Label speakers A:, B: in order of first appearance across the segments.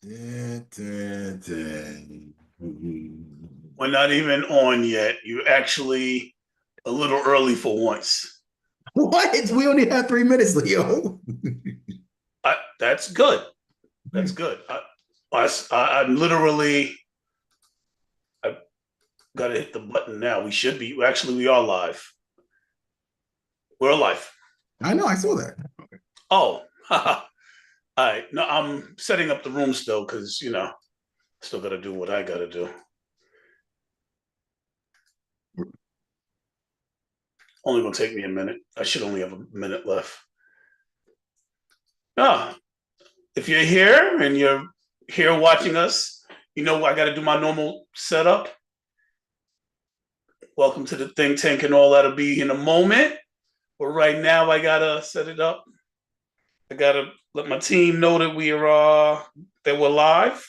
A: Dun, dun, dun.
B: We're not even on yet. You're actually a little early for once.
A: What? We only have 3 minutes, Leo.
B: That's good. That's good. I'm literally. I got to hit the button now. We should be. Actually, we are live. We're live.
A: I know, I saw that.
B: Oh, all right. No, I'm setting up the room still because still got to do what I got to do. Only gonna take me a minute. I should only have a minute left. Ah, if you're here and you're here watching us, I got to do my normal setup. Welcome to the think tank and all that'll be in a moment. But right now, I gotta set it up. I gotta let my team know that we're live.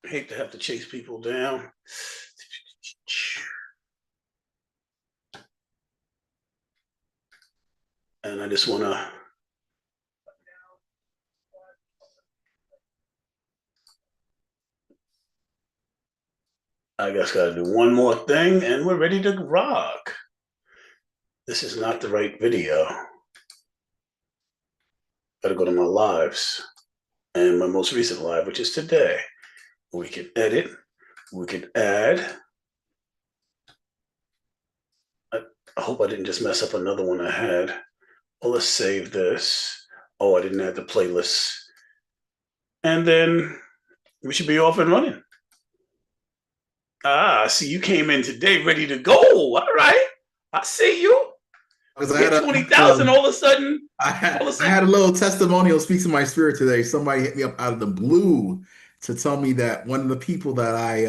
B: I hate to have to chase people down. And I just wanna I guess gotta do one more thing and we're ready to rock. This is not the right video. Gotta go to my lives and my most recent live, which is today. We can edit, we can add. I hope I didn't just mess up another one I had. Well, let's save this. Oh, I didn't add the playlist. And then we should be off and running. Ah, see, you came in today ready to go. All right. I see you.
A: Because
B: Hit 20,000 all of a sudden.
A: I had a little testimonial speaks in my spirit today. Somebody hit me up out of the blue to tell me that one of the people that I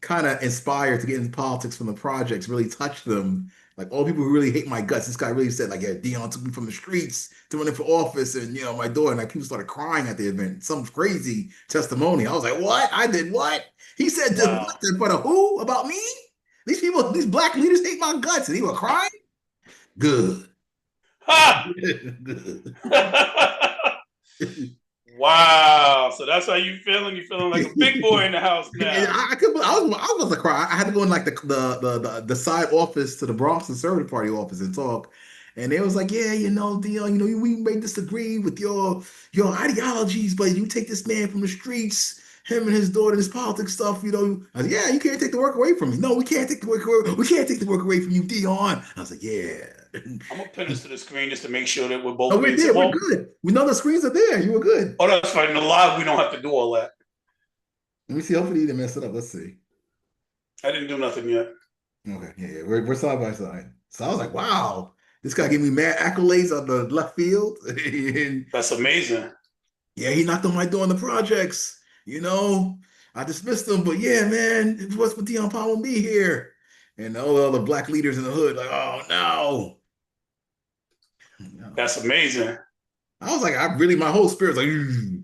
A: kind of inspired to get into politics from the projects really touched them. Like all people who really hate my guts. This guy really said, like, yeah, Dion took me from the streets to running for office, and my door, and like people started crying at the event. Some crazy testimony. I was like, what? I did what? He said,
B: Wow.
A: for the who? About me? These people, these black leaders hate my guts, and he was crying. Good.
B: Ha!
A: Good.
B: Wow. So that's how you feeling? You feeling like a big boy in the house
A: And
B: now.
A: I was about to cry. I had to go in like the side office to the Bronx Conservative Party office and talk. And they was like, yeah, Dion, we may disagree with your ideologies, but you take this man from the streets, him and his daughter, this politics stuff, I was like, yeah, you can't take the work away from me. No, we can't take the work away. We can't take the work away from you, Dion. I was like, yeah.
B: I'm gonna pin this to the screen just to make sure that we're both
A: Oh, we're
B: being
A: there. We're
B: well.
A: good. We know the screens are there. You were good.
B: Oh, that's fine. In the live, we don't have to do all that.
A: Let me see. Hopefully you didn't mess it up. Let's see.
B: I didn't do nothing yet.
A: Okay, yeah. We're side by side. So I was like, wow, this guy gave me mad accolades on the left field. And
B: That's amazing.
A: yeah, he knocked on my door in the projects. I dismissed him, but yeah, man, it was for Dion Powell and me here. And all the other black leaders in the hood, like, oh no. No.
B: That's amazing.
A: I was like, my whole spirit was like, "Ugh."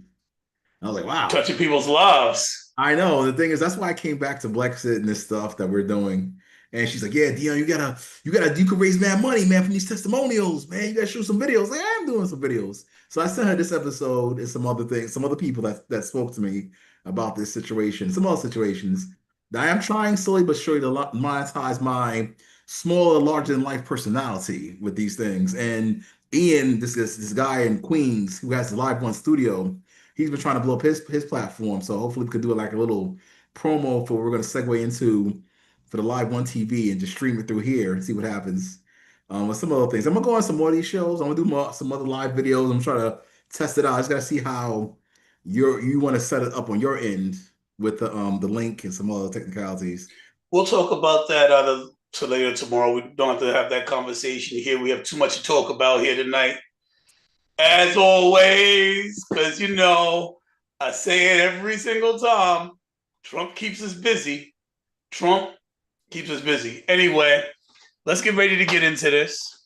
A: I was like, wow.
B: Touching people's lives.
A: I know. The thing is, that's why I came back to Brexit and this stuff that we're doing. And she's like, "Yeah, Dion, you could raise mad money, man, from these testimonials, man. You gotta shoot some videos." Like, I'm doing some videos. So I sent her this episode and some other things, some other people that spoke to me about this situation, some other situations. I am trying slowly but surely to monetize my smaller, larger than life personality with these things. And Ian, this guy in Queens who has the Live One studio, he's been trying to blow up his platform. So hopefully we could do like a little promo for what we're going to segue into for the Live One TV and just stream it through here and see what happens. With some other things, I'm gonna go on some more of these shows. I'm gonna do some other live videos. I'm trying to test it out. I just gotta see how you want to set it up on your end with the link and some other technicalities.
B: We'll talk about that to later tomorrow. We don't have to have that conversation here. We have too much to talk about here tonight. As always, because I say it every single time. Trump keeps us busy. Trump keeps us busy. Anyway, let's get ready to get into this.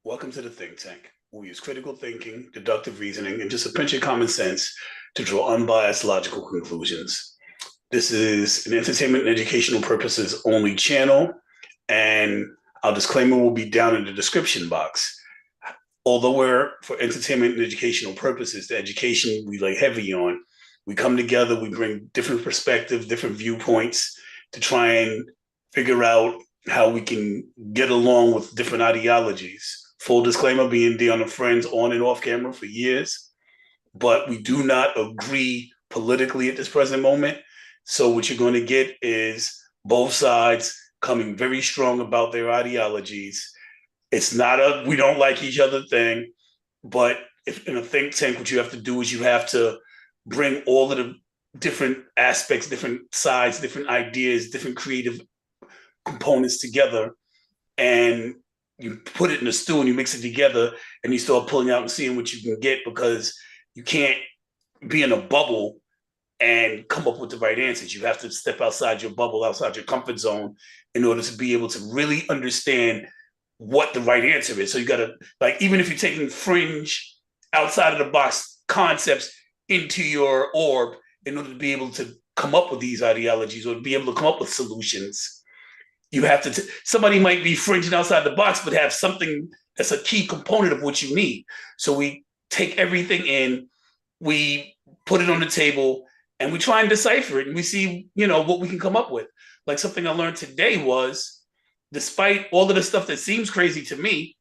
B: Welcome to the think tank. We use critical thinking, deductive reasoning, and just a pinch of common sense to draw unbiased logical conclusions. This is an entertainment and educational purposes only channel, and our disclaimer will be down in the description box. Although we're for entertainment and educational purposes, the education we lay heavy on, we come together, we bring different perspectives, different viewpoints to try and figure out how we can get along with different ideologies. Full disclaimer, being Dion and friends on and off camera for years, but we do not agree politically at this present moment. So what you're going to get is both sides coming very strong about their ideologies. It's not a we don't like each other thing, but if in a think tank, what you have to do is you have to bring all of the different aspects, different sides, different ideas, different creative components together, and you put it in a stew and you mix it together and you start pulling out and seeing what you can get, because you can't be in a bubble and come up with the right answers. You have to step outside your bubble, outside your comfort zone, in order to be able to really understand what the right answer is. So you got to, like, even if you're taking fringe, outside of the box concepts into your orb in order to be able to come up with these ideologies or to be able to come up with solutions, you have to, somebody might be fringing outside the box, but have something that's a key component of what you need. So we take everything in, we put it on the table, and we try and decipher it, and we see, what we can come up with. Like something I learned today was, despite all of the stuff that seems crazy to me,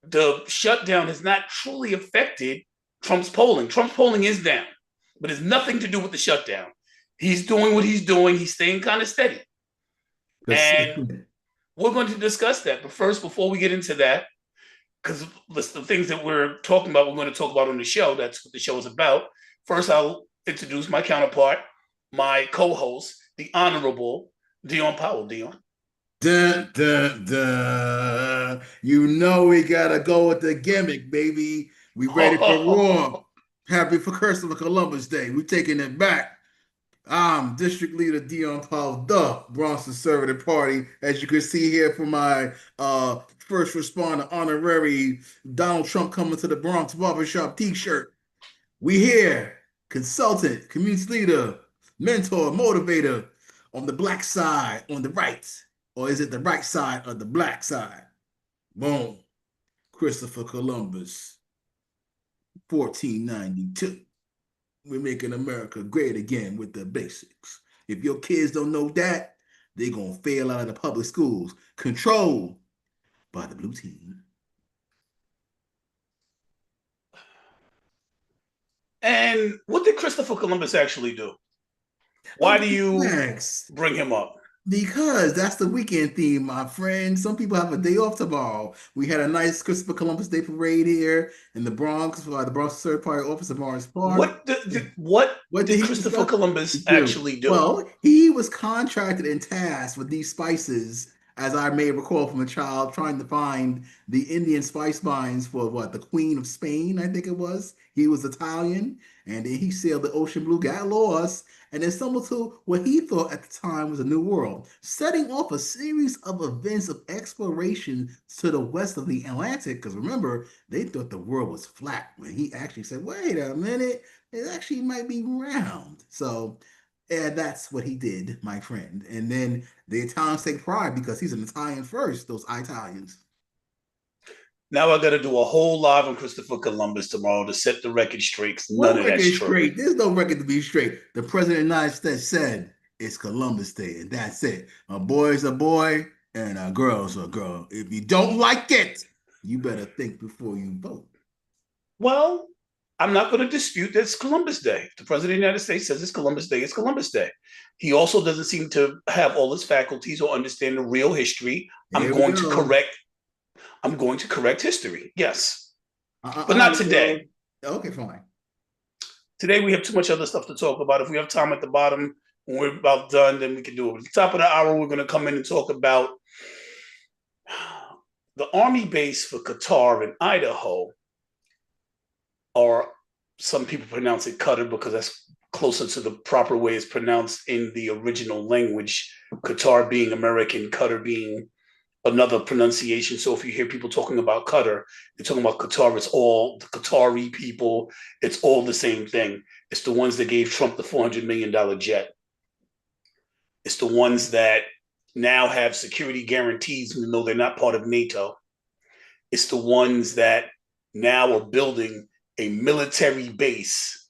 B: the shutdown has not truly affected Trump's polling. Trump's polling is down, but it's nothing to do with the shutdown. He's doing what he's doing. He's staying kind of steady. And we're going to discuss that. But first, before we get into that, because the things that we're talking about, we're going to talk about on the show. That's what the show is about. First, I'll introduce my counterpart, my co-host, the Honorable Dion Powell. Dion.
A: Dun, dun, dun. You know we gotta go with the gimmick, baby. We ready for war. Happy for Christopher Columbus Day. We taking it back. I'm District Leader Dion Powell, the Bronx Conservative Party. As you can see here from my first responder honorary Donald Trump coming to the Bronx barbershop t-shirt. We here, consultant, community leader, mentor, motivator on the black side, on the right. Or is it the right side or the black side? Boom. Christopher Columbus, 1492. We're making America great again with the basics. If your kids don't know that, they're going to fail out of the public schools, controlled by the blue team.
B: And what did Christopher Columbus actually do? Why do you bring him up?
A: Because that's the weekend theme, my friend. Some people have a day off tomorrow. We had a nice Christopher Columbus Day parade here in the Bronx by the Bronx Third Party office of Morris Park.
B: What did Christopher Columbus actually do?
A: Well, he was contracted and tasked with these spices, as I may recall from a child, trying to find the Indian spice mines for the Queen of Spain, I think it was. He was Italian, and then he sailed the ocean blue, got lost, and then stumbled to what he thought at the time was a new world, setting off a series of events of exploration to the west of the Atlantic. Because remember, they thought the world was flat when he actually said, wait a minute, it actually might be round. So that's what he did, my friend. And then the Italians take pride because he's an Italian first, those Italians.
B: Now I got to do a whole live on Christopher Columbus tomorrow to set the record straight. None of that's true.
A: There's no record to be straight. The president of the United States said it's Columbus Day, and that's it. A boy's a boy, and a girl's a girl. If you don't like it, you better think before you vote.
B: Well, I'm not going to dispute that it's Columbus Day. If the president of the United States says it's Columbus Day, it's Columbus Day. He also doesn't seem to have all his faculties or understand the real history. I'm going to correct history. Yes. But not today.
A: Okay, fine.
B: Today we have too much other stuff to talk about. If we have time at the bottom, when we're about done, then we can do it. At the top of the hour, we're going to come in and talk about the Army base for Qatar in Idaho, or some people pronounce it Qatar because that's closer to the proper way it's pronounced in the original language, Qatar being American, Qatar being another pronunciation. So if you hear people talking about Qatar, they're talking about Qatar. It's all the Qatari people. It's all the same thing. It's the ones that gave Trump the $400 million jet. It's the ones that now have security guarantees, even though they're not part of NATO. It's the ones that now are building a military base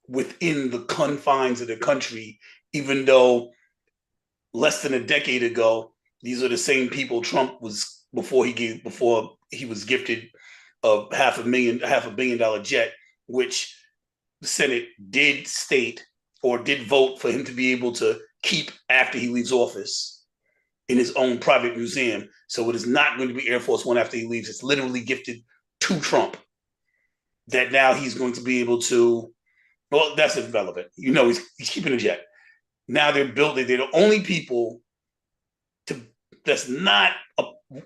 B: within the confines of the country, even though less than a decade ago, these are the same people Trump was before he was gifted a $500 million jet, which the Senate did state or did vote for him to be able to keep after he leaves office in his own private museum. So it is not going to be Air Force One after he leaves. It's literally gifted to Trump that now he's going to be able to. Well, that's irrelevant. He's keeping a jet. Now they're the only people that's not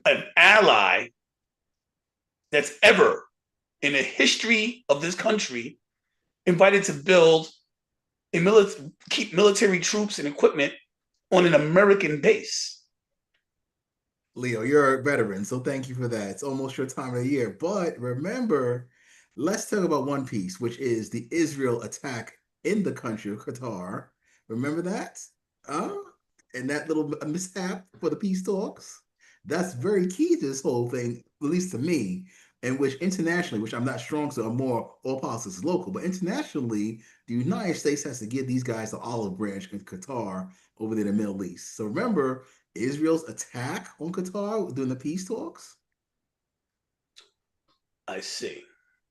B: an ally that's ever in the history of this country invited to build keep military troops and equipment on an American base.
A: Leo, you're a veteran, so thank you for that. It's almost your time of the year. But remember, let's talk about One Piece, which is the Israel attack in the country of Qatar. Remember that? Uh, and that little mishap for the peace talks? That's very key to this whole thing, at least to me, in which internationally, which I'm not strong, so I'm more all politics is local, but internationally, the United States has to give these guys the olive branch in Qatar over there in the Middle East. So remember, Israel's attack on Qatar during the peace talks?
B: I see.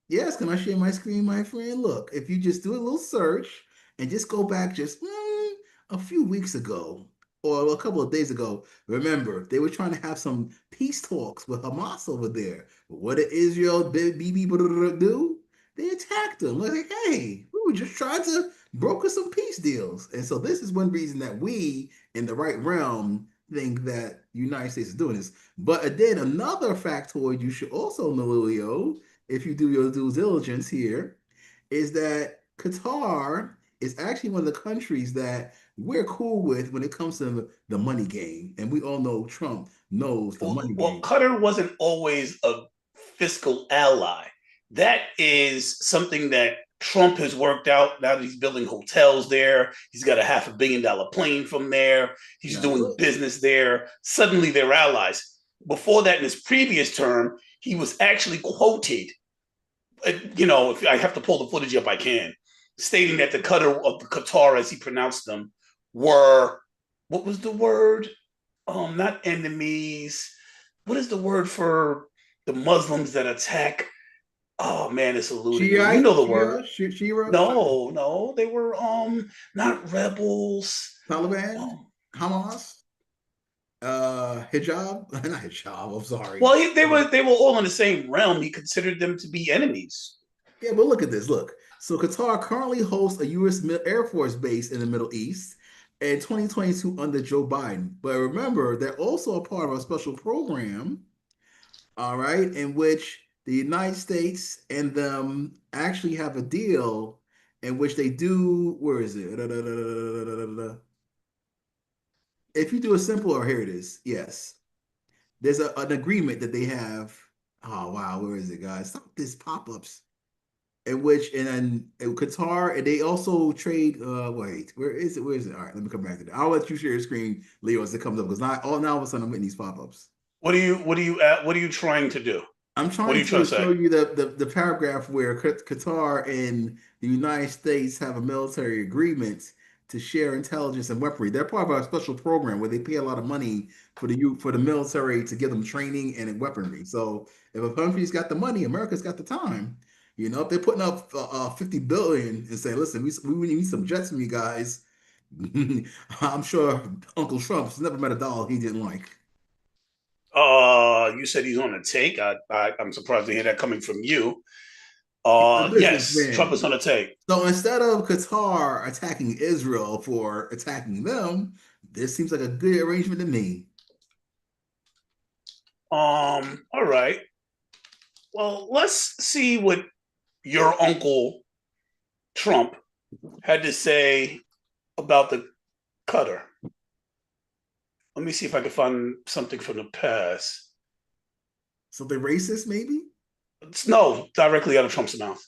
A: Yes, can I share my screen, my friend? Look, if you just do a little search and just go back just a few weeks ago or a couple of days ago, remember, they were trying to have some peace talks with Hamas over there. But what did Israel do? They attacked them. Like, hey, we were just trying to broker some peace deals. And so this is one reason that we in the right realm think that the United States is doing this. But then another factoid you should also know, Leo, if you do your due diligence here, is that Qatar is actually one of the countries that we're cool with when it comes to the money game. And we all know Trump knows the money
B: Well,
A: game.
B: Qatar wasn't always a fiscal ally. That is something that Trump has worked out. Now that he's building hotels there, he's got a $500 million plane from there. He's
A: Now,
B: doing
A: look,
B: business there. Suddenly, they're allies. Before that, in his previous term, he was actually quoted. If I have to pull the footage up, I can, stating that the Qatar, as he pronounced them, were what was the word? Not enemies. What is the word for the Muslims that attack? Oh man, it's eluding me. You
A: Shiite,
B: know the word.
A: Shia, Shira,
B: No, no, they were not rebels.
A: Taliban,
B: Um,
A: Hamas, hijab, not hijab, I'm sorry.
B: well, they were all in the same realm. He considered them to be enemies.
A: Yeah, but look at this. Look. So Qatar currently hosts a U.S. Air Force base in the Middle East in 2022 under Joe Biden. But remember, they're also a part of a special program, all right, in which the United States and them actually have a deal in which they do, where is it? If you do a simple, or here it is. Yes. There's an agreement that they have. Oh wow, where is it, guys? Stop this pop-ups. In which in Qatar, and they also trade. Wait, where is it? Where is it? All right, let me come back to that. I'll let you share your screen, Leo, as it comes up because now of a sudden I'm getting these pop-ups.
B: What are you trying to do?
A: I'm
B: What are
A: trying
B: you trying
A: to
B: to say?
A: show you the paragraph where Qatar and the United States have a military agreement to share intelligence and weaponry. They're part of a special program where they pay a lot of money for the military to give them training and weaponry. So if a country's got the money, America's got the time. If they're putting up 50 billion and saying, "Listen, we need some jets from you guys," I'm sure Uncle Trump's never met a dollar he didn't like.
B: You said he's on a take. I'm surprised to hear that coming from you.
A: He's a
B: Yes, Trump
A: businessman.
B: is on a take.
A: So instead of Qatar attacking Israel for attacking them, this seems like a good arrangement to me.
B: All right. Well, let's see what your uncle Trump had to say about the Qatar. Let me see if I can find something from the past.
A: Something racist, maybe?
B: No, directly out of Trump's mouth.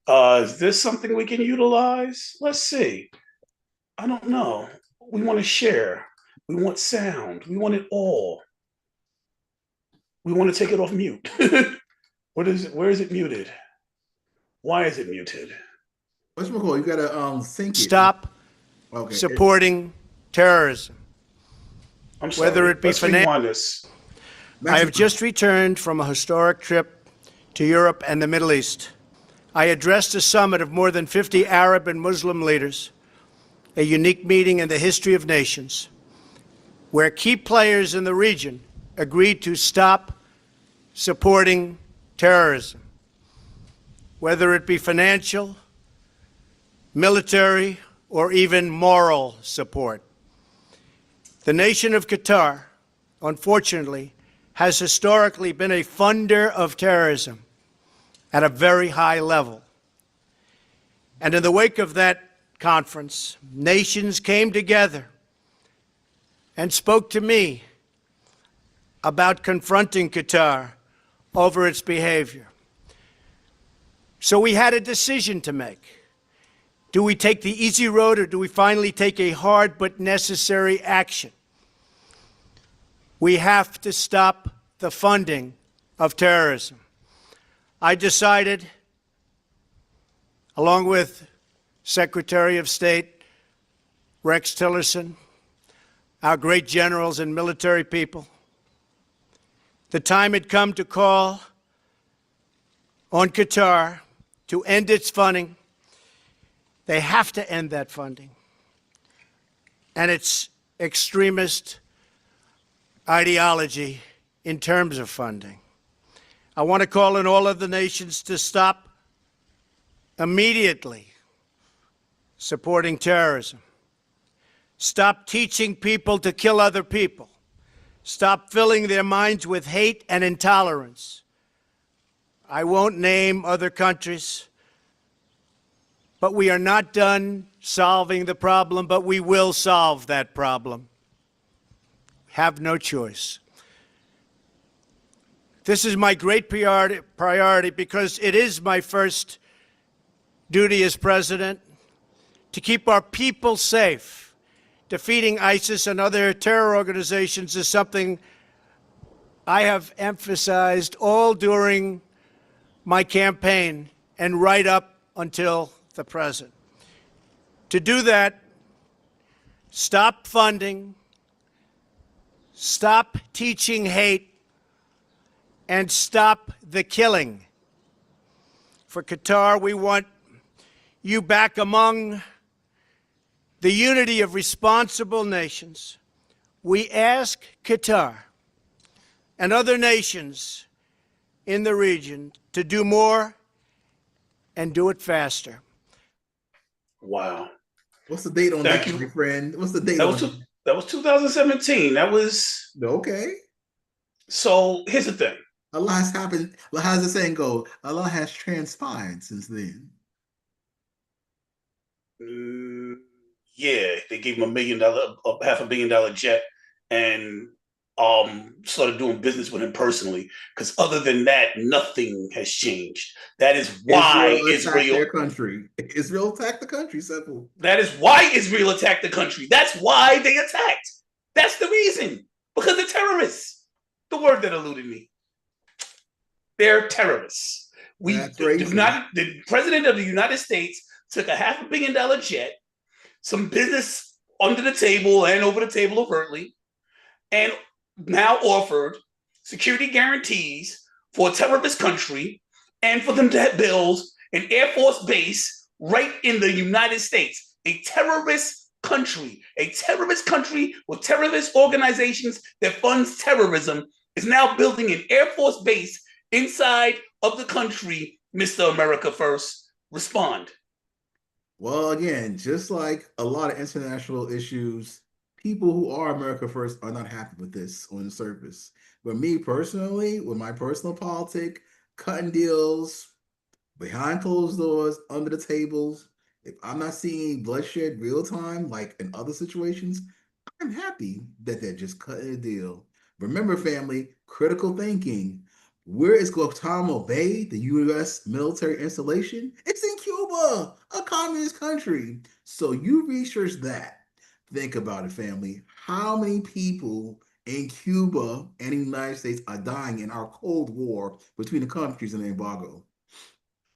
B: Is this something we can utilize? Let's see. I don't know. We want to share. We want sound. We want it all. We want to take it off mute. What is it? Where is it muted? Why is it muted?
A: Whatchamacallit, you gotta sync it.
C: Stop
A: Okay.
C: supporting terrorism.
B: I'm sorry.
C: Whether it be
B: Let's rewind this.
C: I have just returned from a historic trip to Europe and the Middle East. I addressed a summit of more than 50 Arab and Muslim leaders, a unique meeting in the history of nations, where key players in the region agreed to stop supporting terrorism, whether it be financial, military, or even moral support. The nation of Qatar, unfortunately, has historically been a funder of terrorism at a very high level. And in the wake of that conference, nations came together and spoke to me about confronting Qatar over its behavior. So we had a decision to make. Do we take the easy road, or do we finally take a hard but necessary action? We have to stop the funding of terrorism. I decided, along with Secretary of State Rex Tillerson, our great generals and military people, the time had come to call on Qatar to end its funding. They have to end that funding and its extremist ideology in terms of funding. I want to call on all of the nations to stop immediately supporting terrorism. Stop teaching people to kill other people. Stop filling their minds with hate and intolerance. I won't name other countries, but we are not done solving the problem, but we will solve that problem. Have no choice. This is my great priority because it is my first duty as president to keep our people safe. Defeating ISIS and other terror organizations is something I have emphasized all during my campaign and right up until the present. To do that, stop funding, stop teaching hate, and stop the killing. For Qatar, we want you back among the unity of responsible nations. We ask Qatar and other nations in the region to do more and do it faster.
B: Wow.
A: What's the date on
B: Thank
A: that,
B: you.
A: my friend? What's the date
B: That
A: on
B: was
A: that?
B: that was 2017. That was
A: Okay.
B: so. Here's the thing.
A: A lot has happened. How does the saying go? A lot has transpired since then.
B: Mm, yeah, they gave him $1 million, $500 million jet, and started doing business with him personally. Because other than that, nothing has changed. That is why
A: Attacked their country. Israel attacked the country. Simple.
B: That is why Israel attacked the country. That's why they attacked. That's the reason. Because they're terrorists. The word that eluded me. They're terrorists. The president of the United States took a $500 million jet, some business under the table and over the table overtly, and now offered security guarantees for a terrorist country and for them to build an Air Force base right in the United States. A terrorist country with terrorist organizations that funds terrorism is now building an Air Force base inside of the country. Mr. America First, respond.
A: Well, again, just like a lot of international issues, people who are America First are not happy with this on the surface. But me personally, with my personal politic, cutting deals behind closed doors, under the tables, If I'm not seeing bloodshed real time, like in other situations, I'm happy that they're just cutting a deal. Remember, family, critical thinking. Where is Guantanamo Bay, the U.S. military installation? It's in Cuba, a communist country. So you research that. Think about it, family. How many people in Cuba and the United States are dying in our Cold War between the countries and the embargo?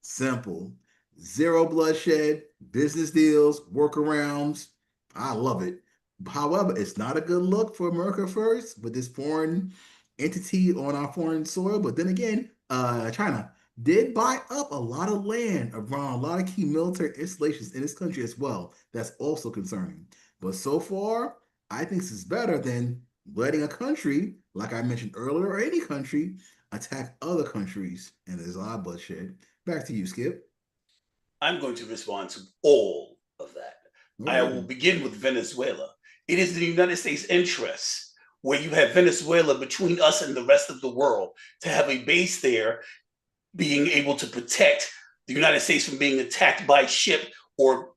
A: Simple. Zero bloodshed, business deals, workarounds. I love it. However, it's not a good look for America first with this foreign entity on our foreign soil. But then again, China did buy up a lot of land around a lot of key military installations in this country as well. That's also concerning. But so far, I think this is better than letting a country, like I mentioned earlier, or any country, attack other countries. And there's a lot of bloodshed. Back to you, Skip.
B: I'm going to respond to all of that.
A: All
B: I
A: right.
B: will begin with Venezuela. It is the United States' interest, where you have Venezuela between us and the rest of the world, to have a base there being able to protect the United States from being attacked by ship or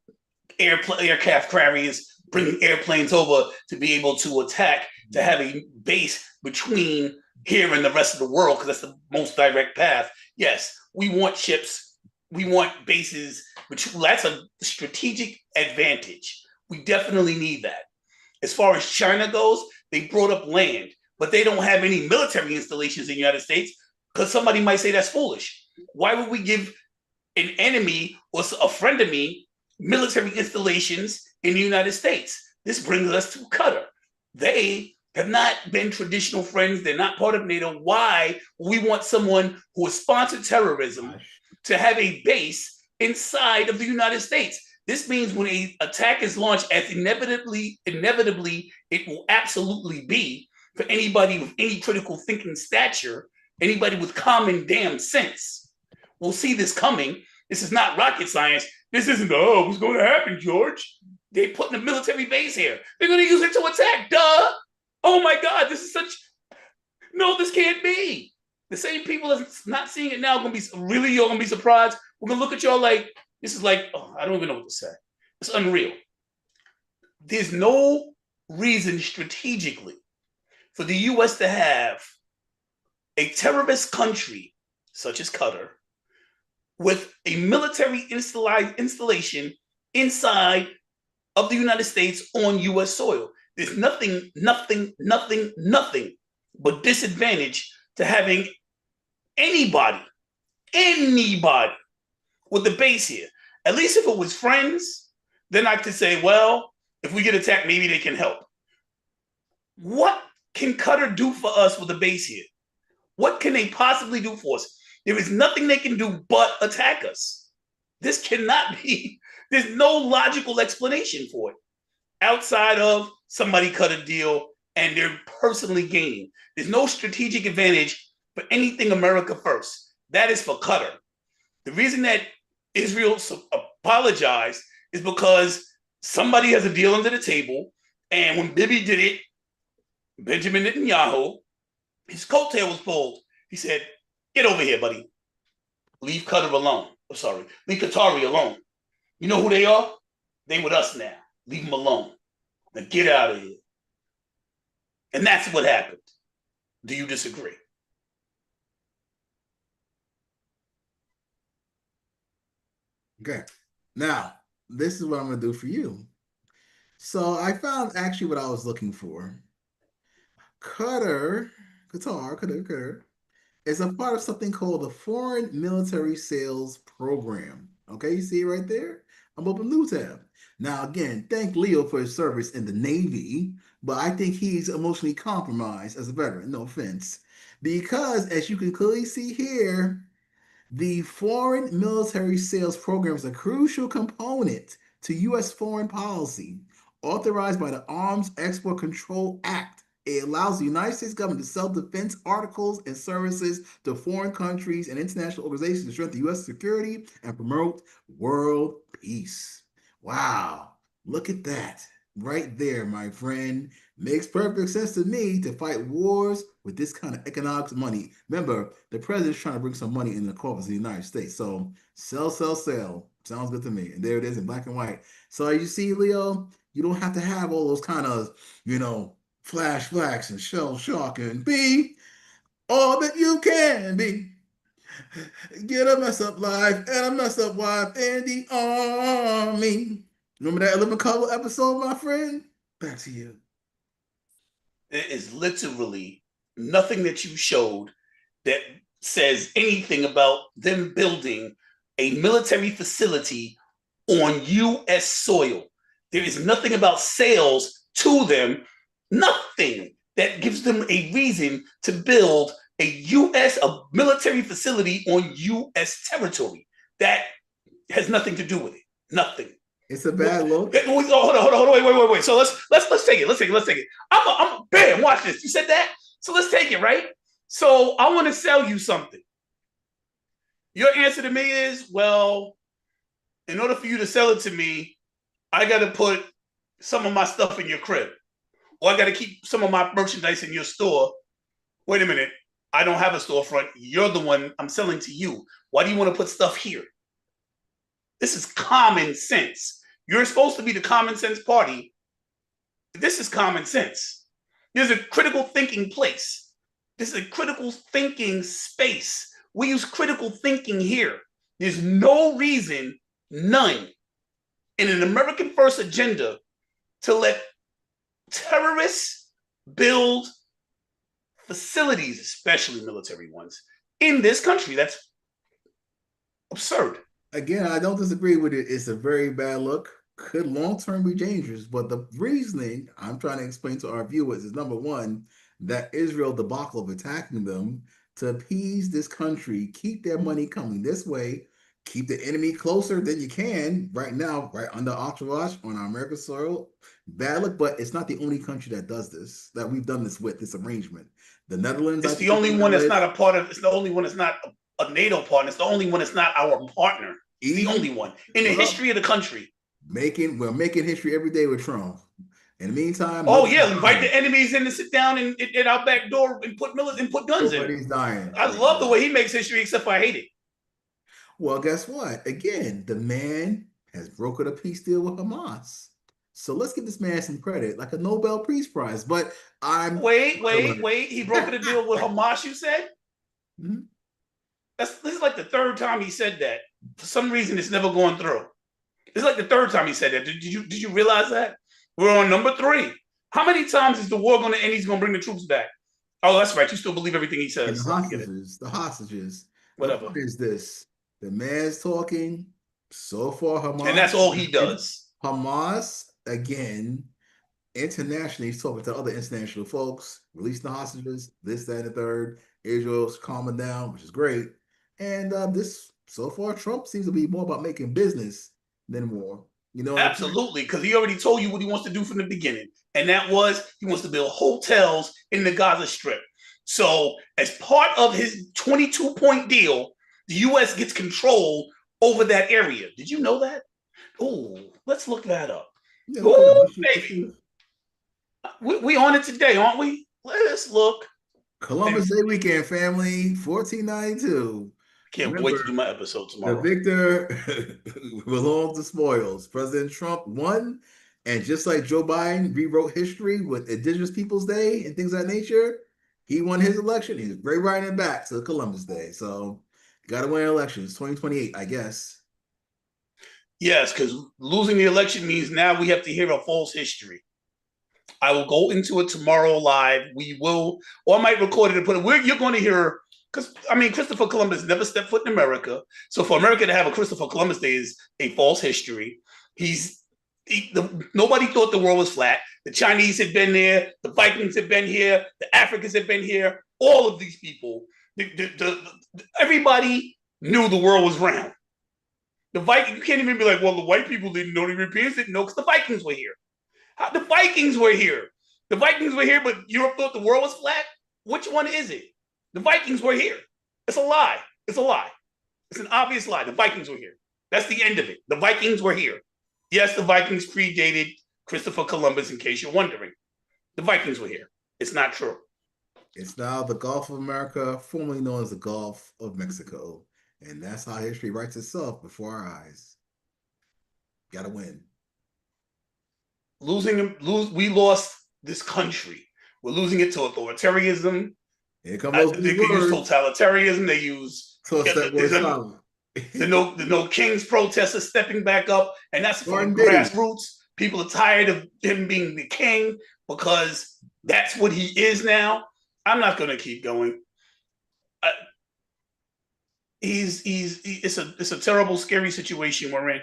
B: aircraft carriers bringing airplanes over to be able to attack, to have a base between here and the rest of the world, because that's the most direct path. Yes, we want ships, we want bases, which that's a strategic advantage. We definitely need that. As far as China goes, they brought up land, but they don't have any military installations in the United States, because somebody might say that's foolish. Why would we give an enemy or a friend of me military installations in the United States? This brings us to Qatar. They have not been traditional friends. They're not part of NATO. Why we want someone who has sponsored terrorism to have a base inside of the United States? This means when an attack is launched, as inevitably it will absolutely be for anybody with any critical thinking stature, anybody with common damn sense will see this coming. This is not rocket science. This isn't, oh, what's going to happen, George? They put in a military base here. They're going to use it to attack. Duh. Oh my God, this is such, no, this can't be. The same people that's not seeing it now are going to be, really, you're going to be surprised. We're going to look at y'all like, this is like, oh, I don't even know what to say. It's unreal. There's no reason strategically for the U.S. to have a terrorist country such as Qatar with a military installation inside of the United States on U.S. soil. There's nothing but disadvantage to having anybody with the base here. At least if it was friends, then I could say, well, if we get attacked, maybe they can help. What can Qatar do for us with a base here? What can they possibly do for us? There is nothing they can do but attack us. This cannot be, there's no logical explanation for it outside of somebody cut a deal and they're personally gaining. There's no strategic advantage for anything America first. That is for Qatar. The reason that Israel apologized is because somebody has a deal under the table, and when Bibi did it, Benjamin Netanyahu, his coattail was pulled. He said, get over here, buddy. Leave Qatar alone. I'm sorry. Leave Qatari alone. You know who they are? They with us now. Leave them alone. Now get out of here. And that's what happened. Do you disagree?
A: Okay. Now, this is what I'm going to do for you. So I found actually what I was looking for. Qatar is a part of something called the Foreign Military Sales Program. Okay, you see it right there? I'm open new tab. Now, again, thank Leo for his service in the Navy, but I think he's emotionally compromised as a veteran. No offense. Because as you can clearly see here, the Foreign Military Sales Program is a crucial component to U.S. foreign policy, authorized by the Arms Export Control Act. It allows the United States government to sell defense articles and services to foreign countries and international organizations to strengthen U.S. security and promote world peace. Wow, look at that. Right there, my friend. Makes perfect sense to me to fight wars with this kind of economic money. Remember, the president's trying to bring some money in the coffers of the United States. So sell, sell, sell. Sounds good to me. And there it is in black and white. So you see, Leo, you don't have to have all those kind of, flashbacks and shell shock and be all that you can be. Get a mess up life and a mess up wife in the army. Remember that Living Color episode, my friend? Back to you.
B: It is literally nothing that you showed that says anything about them building a military facility on U.S. soil. There is nothing about sales to them, nothing that gives them a reason to build a military facility on U.S. territory. That has nothing to do with it. Nothing.
A: It's a bad look.
B: Hold on, wait. So let's take it. I'm bam, watch this. You said that? So let's take it, right? So I want to sell you something. Your answer to me is, well, in order for you to sell it to me, I got to put some of my stuff in your crib. Or I got to keep some of my merchandise in your store. Wait a minute. I don't have a storefront. You're the one I'm selling to you. Why do you want to put stuff here? This is common sense. You're supposed to be the common sense party. This is common sense. There's a critical thinking place. This is a critical thinking space. We use critical thinking here. There's no reason, none, in an American first agenda to let terrorists build facilities, especially military ones, in this country. That's absurd.
A: Again, I don't disagree with it. It's a very bad look. Could long-term be dangerous. But the reasoning I'm trying to explain to our viewers is, number one, that Israel debacle of attacking them to appease this country, keep their money coming this way, keep the enemy closer than you can right now, right under entourage on our American soil. Bad look, but it's not the only country that does this, that we've done this with, this arrangement. The Netherlands.
B: It's the only one that's not a part of, it's the only one that's not a NATO partner. It's the only one that's not our partner. It's the only one in the history of the country.
A: We're making history every day with Trump. In the meantime,
B: invite the enemies in to sit down at our back door and put guns in.
A: Nobody's dying.
B: I love the way he makes history, except for I hate it.
A: Well, guess what? Again, the man has brokered a peace deal with Hamas. So let's give this man some credit, like a Nobel Peace Prize. But
B: wait. He brokered a deal with Hamas, you said?
A: Mm-hmm.
B: This is like the third time he said that. For some reason, it's never going through. It's like the third time he said that. Did you realize that? We're on number 3. How many times is the war going to end? He's going to bring the troops back. Oh, that's right. You still believe everything he says.
A: And the hostages.
B: Whatever.
A: What is this? The man's talking so far, Hamas.
B: And that's all he does.
A: Hamas, again, internationally, he's talking to other international folks, releasing the hostages, this, that, and the third. Israel's calming down, which is great. And this, so far, Trump seems to be more about making business than war. You know,
B: absolutely, because he already told you what he wants to do from the beginning, and that was he wants to build hotels in the Gaza Strip. So, as part of his 22-point deal, the U.S. gets control over that area. Did you know that? Oh, let's look that up.
A: Yeah,
B: baby, we on it today, aren't we? Let's look.
A: Columbus Day weekend, family, 1492.
B: Can't wait to do my episode tomorrow.
A: The victor belongs to spoils. President Trump won, and just like Joe Biden rewrote history with Indigenous Peoples Day and things of that nature, he won his election. He's right riding back to Columbus Day. So, got to win elections. 2028, I guess.
B: Yes, because losing the election means now we have to hear a false history. I will go into it tomorrow live. We will, or I might record it and put it. You're going to hear. Because, Christopher Columbus never stepped foot in America. So for America to have a Christopher Columbus Day is a false history. Nobody thought the world was flat. The Chinese had been there. The Vikings had been here. The Africans had been here. All of these people. Everybody knew the world was round. The Vikings, you can't even be like, well, the white people didn't know, the Europeans didn't know, because the Vikings were here. The Vikings were here. The Vikings were here, but Europe thought the world was flat? Which one is it? The Vikings were here. It's a lie. It's a lie. It's an obvious lie. The Vikings were here. That's the end of it. The Vikings were here. Yes, the Vikings predated Christopher Columbus, in case you're wondering. The Vikings were here. It's not true.
A: It's now the Gulf of America, formerly known as the Gulf of Mexico. And that's how history writes itself before our eyes. Gotta win.
B: We lost this country. We're losing it to authoritarianism.
A: Here come those
B: They
A: big
B: could use
A: words.
B: totalitarianism. They use
A: So that word solid.
B: the no King's protesters stepping back up, and that's from
A: Martin
B: the
A: Diddy.
B: grassroots. People are tired of him being the king because that's what he is now. I'm not going to keep going. It's a terrible, scary situation we're in.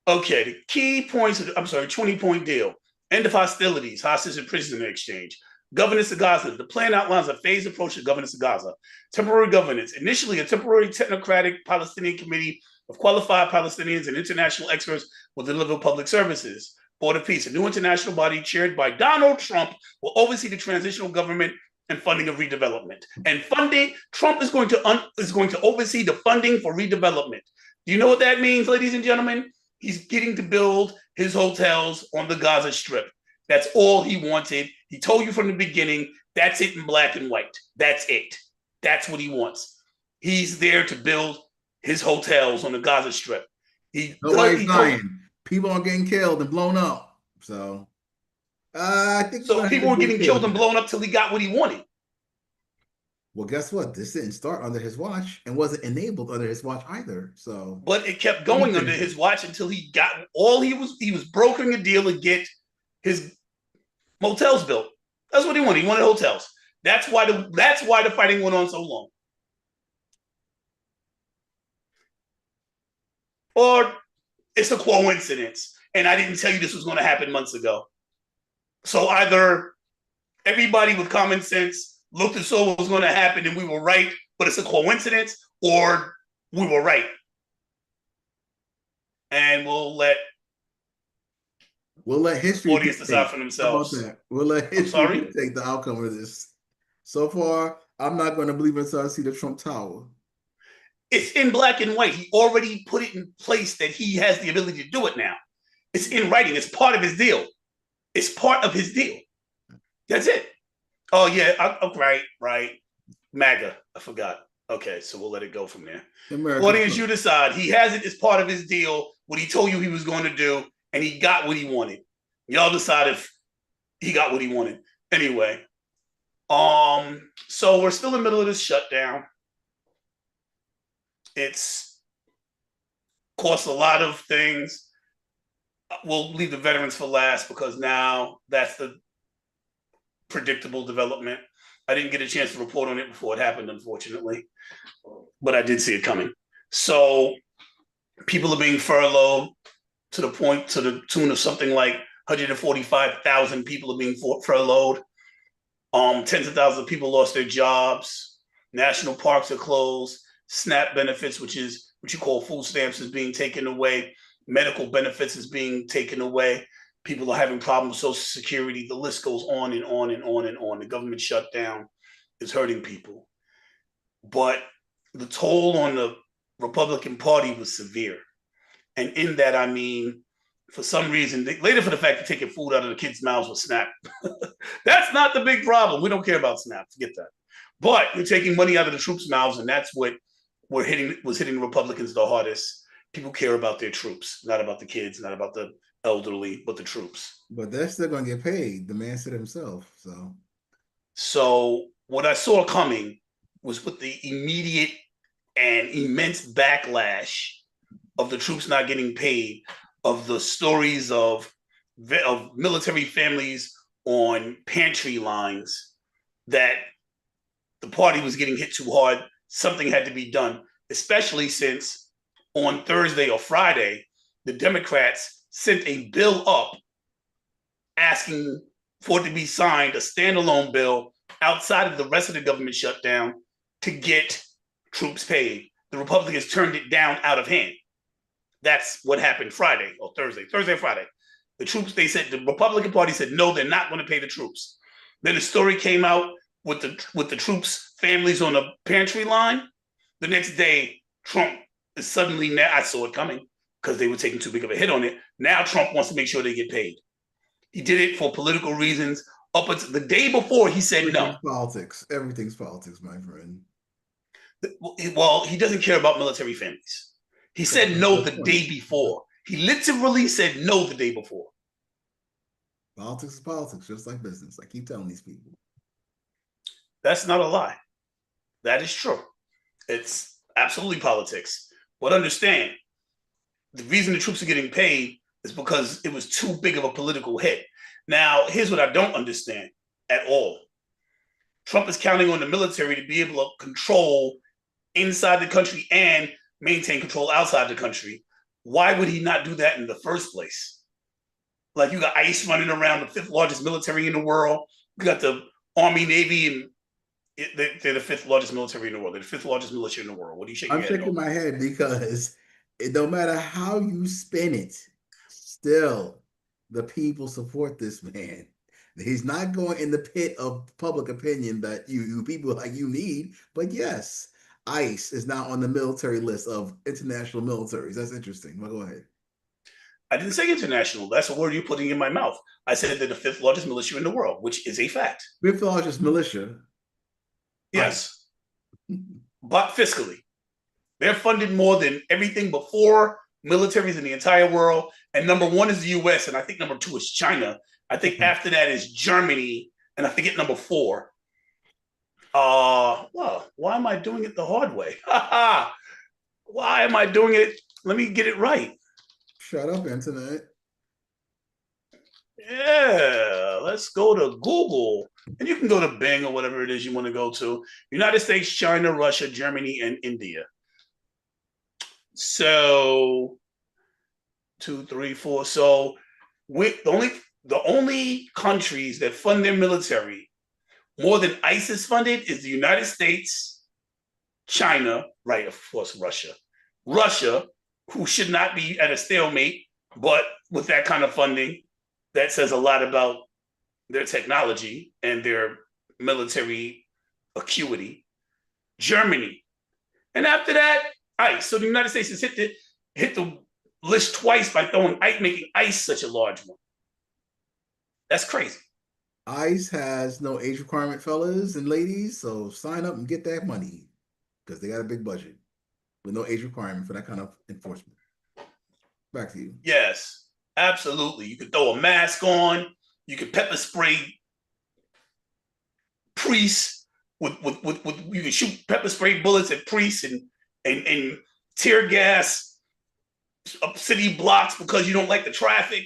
B: Okay, the key points. 20-point deal. End of hostilities, hostage and prisoner exchange. Governance of Gaza. The plan outlines a phased approach to governance of Gaza. Temporary governance. Initially, a temporary technocratic Palestinian committee of qualified Palestinians and international experts will deliver public services. Board of Peace. A new international body chaired by Donald Trump will oversee the transitional government and funding of redevelopment. And funding, Trump is going to oversee the funding for redevelopment. Do you know what that means, ladies and gentlemen? He's getting to build his hotels on the Gaza Strip. That's all he wanted. He told you from the beginning, that's it in black and white. That's it. That's what he wants. He's there to build his hotels on the Gaza Strip.
A: Nobody's dying. People are getting killed and blown up. So I think
B: so. People were getting killed and blown up till he got what he wanted.
A: Well, guess what? This didn't start under his watch and wasn't enabled under his watch either. So,
B: but it kept going under his watch until he got all he was brokering a deal to get his motels built. That's what he wanted. He wanted hotels. That's why the fighting went on so long. Or it's a coincidence, and I didn't tell you this was going to happen months ago. So either everybody with common sense looked and saw what was going to happen and we were right, but it's a coincidence, or we were right. And we'll let
A: history
B: audience decide for themselves.
A: We'll let history take the outcome of this. So far, I'm not going to believe it until I see the Trump Tower.
B: It's in black and white. He already put it in place that he has the ability to do it now. It's in writing. It's part of his deal. It's part of his deal. That's it. Oh, yeah. Right. MAGA. I forgot. Okay, so we'll let it go from there. Audience, you decide. He has it as part of his deal, what he told you he was going to do, and he got what he wanted. Y'all decide if he got what he wanted. Anyway, so we're still in the middle of this shutdown. It's cost a lot of things. We'll leave the veterans for last because now that's the predictable development. I didn't get a chance to report on it before it happened, unfortunately, but I did see it coming. So people are being furloughed to the tune of something like 145,000 people are being furloughed. Tens of thousands of people lost their jobs. National parks are closed. SNAP benefits, which is what you call food stamps, is being taken away. Medical benefits is being taken away. People are having problems with Social Security. The list goes on and on and on and on. The government shutdown is hurting people. But the toll on the Republican Party was severe. And in that, I mean, for some reason, later for the fact of taking food out of the kids' mouths with SNAP. That's not the big problem. We don't care about SNAP. Forget that. But you're taking money out of the troops' mouths, and that's what was hitting the Republicans the hardest. People care about their troops, not about the kids, not about the elderly, but the troops.
A: But they're still going to get paid. The man said himself.
B: So what I saw coming was with the immediate and immense backlash of the troops not getting paid, of the stories of military families on pantry lines, that the party was getting hit too hard. Something had to be done, especially since on Thursday or Friday, the Democrats sent a bill up asking for it to be signed, a standalone bill outside of the rest of the government shutdown to get troops paid. The Republicans turned it down out of hand. That's what happened Friday or Thursday or Friday. The troops, the Republican Party said, no, they're not going to pay the troops. Then the story came out with the troops' families on a pantry line. The next day, Trump is suddenly, now I saw it coming because they were taking too big of a hit on it. Now Trump wants to make sure they get paid. He did it for political reasons. Up until the day before, he said no.
A: Politics. Everything's politics, my friend.
B: Well, he doesn't care about military families. He said no the day before. He literally said no the day before.
A: Politics is politics, just like business. I keep telling these people.
B: That's not a lie. That is true. It's absolutely politics. But understand, the reason the troops are getting paid is because it was too big of a political hit. Now, here's what I don't understand at all. Trump is counting on the military to be able to control inside the country and maintain control outside the country. Why would he not do that in the first place? Like, you got ICE running around, the fifth largest military in the world. You got the Army, Navy, and they're the fifth largest military in the world. They're the fifth largest military in the world. What are you shaking
A: I'm
B: your head
A: shaking
B: over?
A: my head because no matter how you spin it, still the people support this man. He's not going in the pit of public opinion that you people like you need. But yes, ICE is now on the military list of international militaries. That's interesting. Well, go ahead.
B: I didn't say international. That's a word you're putting in my mouth. I said they're the fifth largest military in the world, which is a fact.
A: Fifth largest militia.
B: Yes. But fiscally, they're funded more than everything before militaries in the entire world. And number one is the US, and I think number two is China. I think after that is Germany, and I forget number four. Well, why am I doing it the hard way? Why am I doing it? Let me get it right.
A: Shut up, internet.
B: Yeah, let's go to Google. And you can go to Bing or whatever it is you want to go to. United States, China, Russia, Germany, and India. So 2, 3, 4. So the only countries that fund their military more than ISIS funded is the United States, China, right, of course, Russia. Russia, who should not be at a stalemate, but with that kind of funding, that says a lot about their technology and their military acuity. Germany. And after that, ICE. So the United States has hit the list twice by making ICE such a large one. That's crazy.
A: ICE has no age requirement, fellas and ladies, so sign up and get that money because they got a big budget with no age requirement for that kind of enforcement. Back to you.
B: Yes, absolutely. You could throw a mask on. You could pepper spray priests with you can shoot pepper spray bullets at priests and tear gas up city blocks because you don't like the traffic.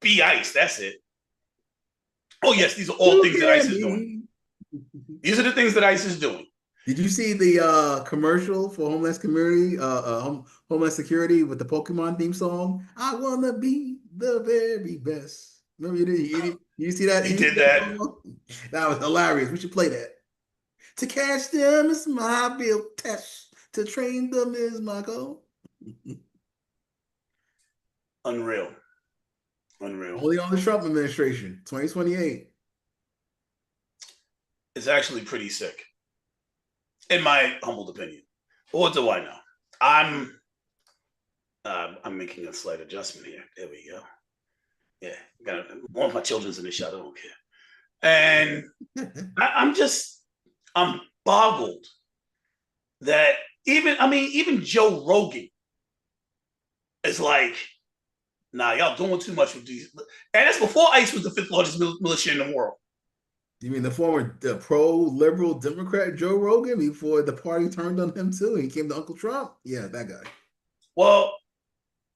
B: Be ICE. That's it. Oh yes, these are all things that ICE is doing. These are the things that ICE is doing.
A: Did you see the commercial for Homeland Security with the Pokemon theme song? I wanna be the very best. Remember you see that?
B: He did that.
A: That was hilarious. We should play that. To catch them is my real test. To train them is my goal.
B: Unreal.
A: Only on the Trump administration, 2028.
B: It's actually pretty sick, in my humble opinion. But what do I know? I'm making a slight adjustment here. There we go. Yeah, one of my children's in the shot. I don't care. And I'm boggled that even Joe Rogan is like, nah, y'all doing too much with these. And that's before ICE was the fifth largest militia in the world.
A: You mean the former pro-liberal Democrat Joe Rogan before the party turned on him too? He came to Uncle Trump? Yeah, that guy.
B: Well,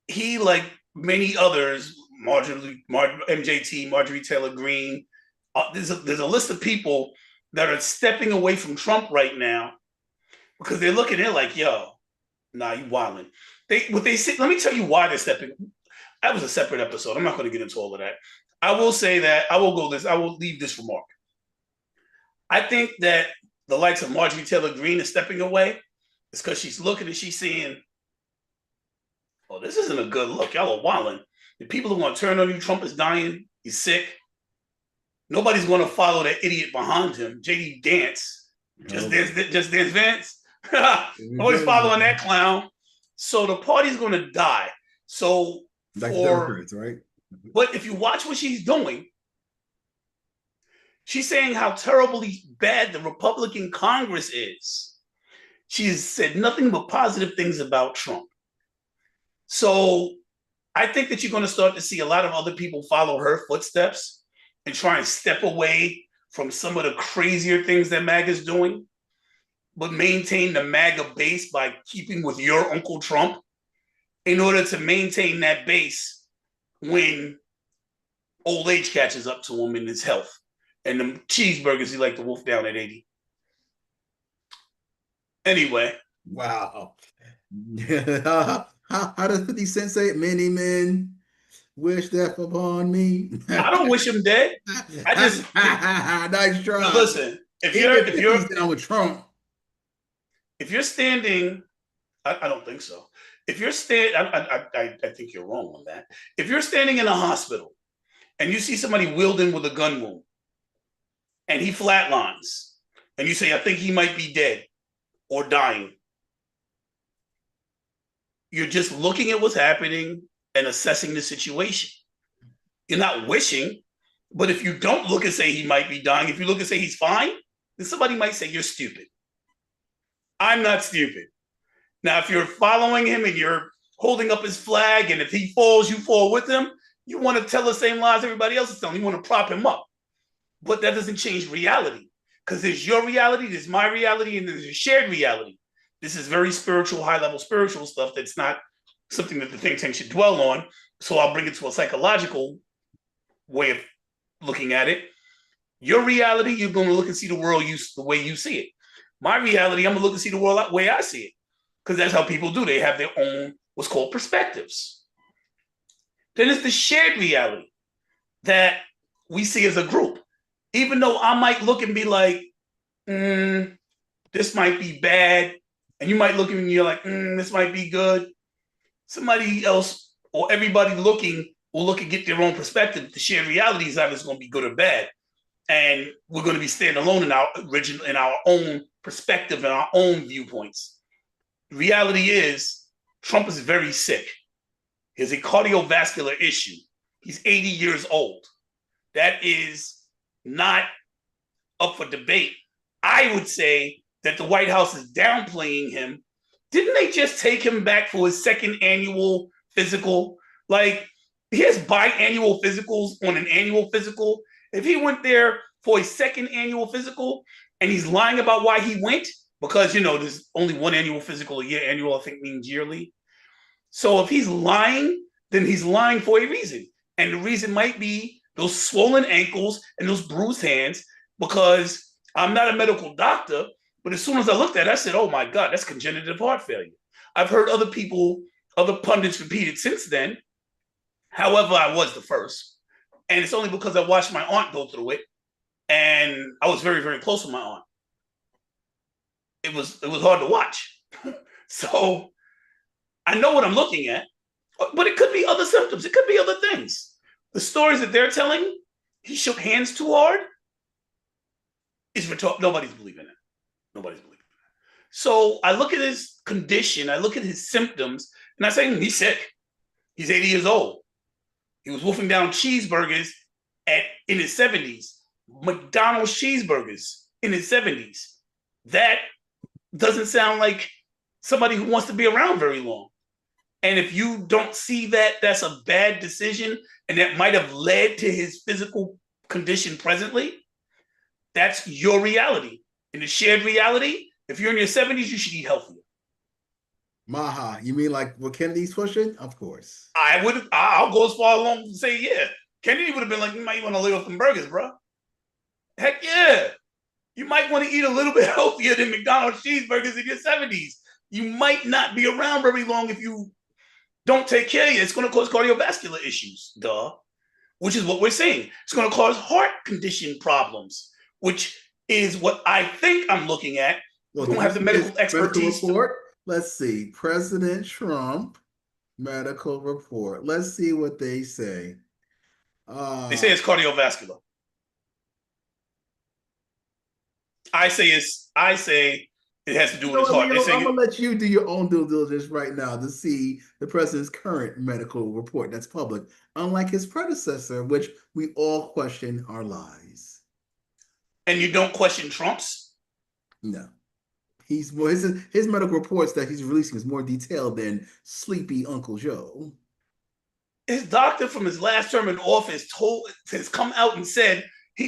B: he, like many others, MJT, Marjorie Taylor Greene, there's a list of people that are stepping away from Trump right now because they're looking at it like, yo, nah, you wildin'. Let me tell you why they're stepping. That was a separate episode. I'm not going to get into all of that. I will say that I will leave this remark. I think that the likes of Marjorie Taylor Greene is stepping away. It's because she's looking and she's seeing, oh, this isn't a good look. Y'all are wilding. The people are going to turn on you. Trump is dying. He's sick. Nobody's going to follow that idiot behind him, JD Dance. Just Dance Vance. Nobody's following that clown. So the party's going to die. So
A: like Democrats, right?
B: But if you watch what she's doing, she's saying how terribly bad the Republican Congress is. She has said nothing but positive things about Trump. So I think that you're going to start to see a lot of other people follow her footsteps and try and step away from some of the crazier things that MAGA's doing, but maintain the MAGA base by keeping with your Uncle Trump in order to maintain that base when old age catches up to him in his health and the cheeseburgers he like to wolf down at 80. Anyway.
A: Wow. How does 50 Cent say it? Many men wish death upon me.
B: I don't wish him dead. I just
A: nice try.
B: Listen, if you're
A: down with Trump,
B: if you're standing, I don't think so. If you're I think you're wrong on that. If you're standing in a hospital and you see somebody wheeled in with a gun wound and he flatlines and you say, I think he might be dead or dying, you're just looking at what's happening and assessing the situation. You're not wishing, but if you don't look and say he might be dying, if you look and say he's fine, then somebody might say you're stupid. I'm not stupid. Now, if you're following him and you're holding up his flag, and if he falls, you fall with him, you want to tell the same lies everybody else is telling. You want to prop him up. But that doesn't change reality, because there's your reality, there's my reality, and there's a shared reality. This is very spiritual, high-level spiritual stuff that's not something that the think tank should dwell on. So I'll bring it to a psychological way of looking at it. Your reality, you're going to look and see the world the way you see it. My reality, I'm going to look and see the world the way I see it, because that's how people do. They have their own what's called perspectives. Then it's the shared reality that we see as a group. Even though I might look and be like, this might be bad, and you might look and you're like, this might be good. Somebody else or everybody looking will look and get their own perspective. The shared reality is either it's going to be good or bad. And we're going to be standing alone in our own perspective and our own viewpoints. The reality is Trump is very sick. He has a cardiovascular issue. He's 80 years old. That is not up for debate. I would say that the White House is downplaying him. Didn't they just take him back for his second annual physical? Like, he has biannual physicals on an annual physical. If he went there for a second annual physical and he's lying about why he went, because, there's only one annual physical a year. Annual, I think, means yearly. So if he's lying, then he's lying for a reason. And the reason might be those swollen ankles and those bruised hands, because I'm not a medical doctor, but as soon as I looked at it, I said, oh my God, that's congenital heart failure. I've heard other pundits repeat it since then. However, I was the first. And it's only because I watched my aunt go through it. And I was very, very close with my aunt. It was hard to watch. So I know what I'm looking at, but it could be other symptoms. It could be other things. The stories that they're telling, he shook hands too hard, is retarded. Nobody's believing it. Nobody's believing it. So I look at his condition, I look at his symptoms, and I say, he's sick. He's 80 years old. He was wolfing down cheeseburgers in his 70s, McDonald's cheeseburgers in his 70s. That doesn't sound like somebody who wants to be around very long. And if you don't see that, that's a bad decision, and that might have led to his physical condition presently, that's your reality. In the shared reality, if you're in your 70s, you should eat healthier.
A: Maha, you mean like what Kennedy's pushing? Of course.
B: I'll go as far along to say, yeah. Kennedy would have been like, you might want to lay off them burgers, bro. Heck yeah. You might want to eat a little bit healthier than McDonald's cheeseburgers in your 70s. You might not be around very long if you don't take care of it. It's going to cause cardiovascular issues, which is what we're seeing. It's going to cause heart condition problems, which is what I think I'm looking at.
A: Well,
B: we don't have the medical expertise.
A: Report. Let's see. President Trump medical report. Let's see what they say.
B: They say it's cardiovascular. I say it has to do with his heart.
A: I'm gonna let you do your own due diligence right now to see the president's current medical report that's public, unlike his predecessor, which we all question are lies.
B: And you don't question Trump's?
A: No. His medical reports that he's releasing is more detailed than sleepy Uncle Joe.
B: his doctor from his last term in office has come out and said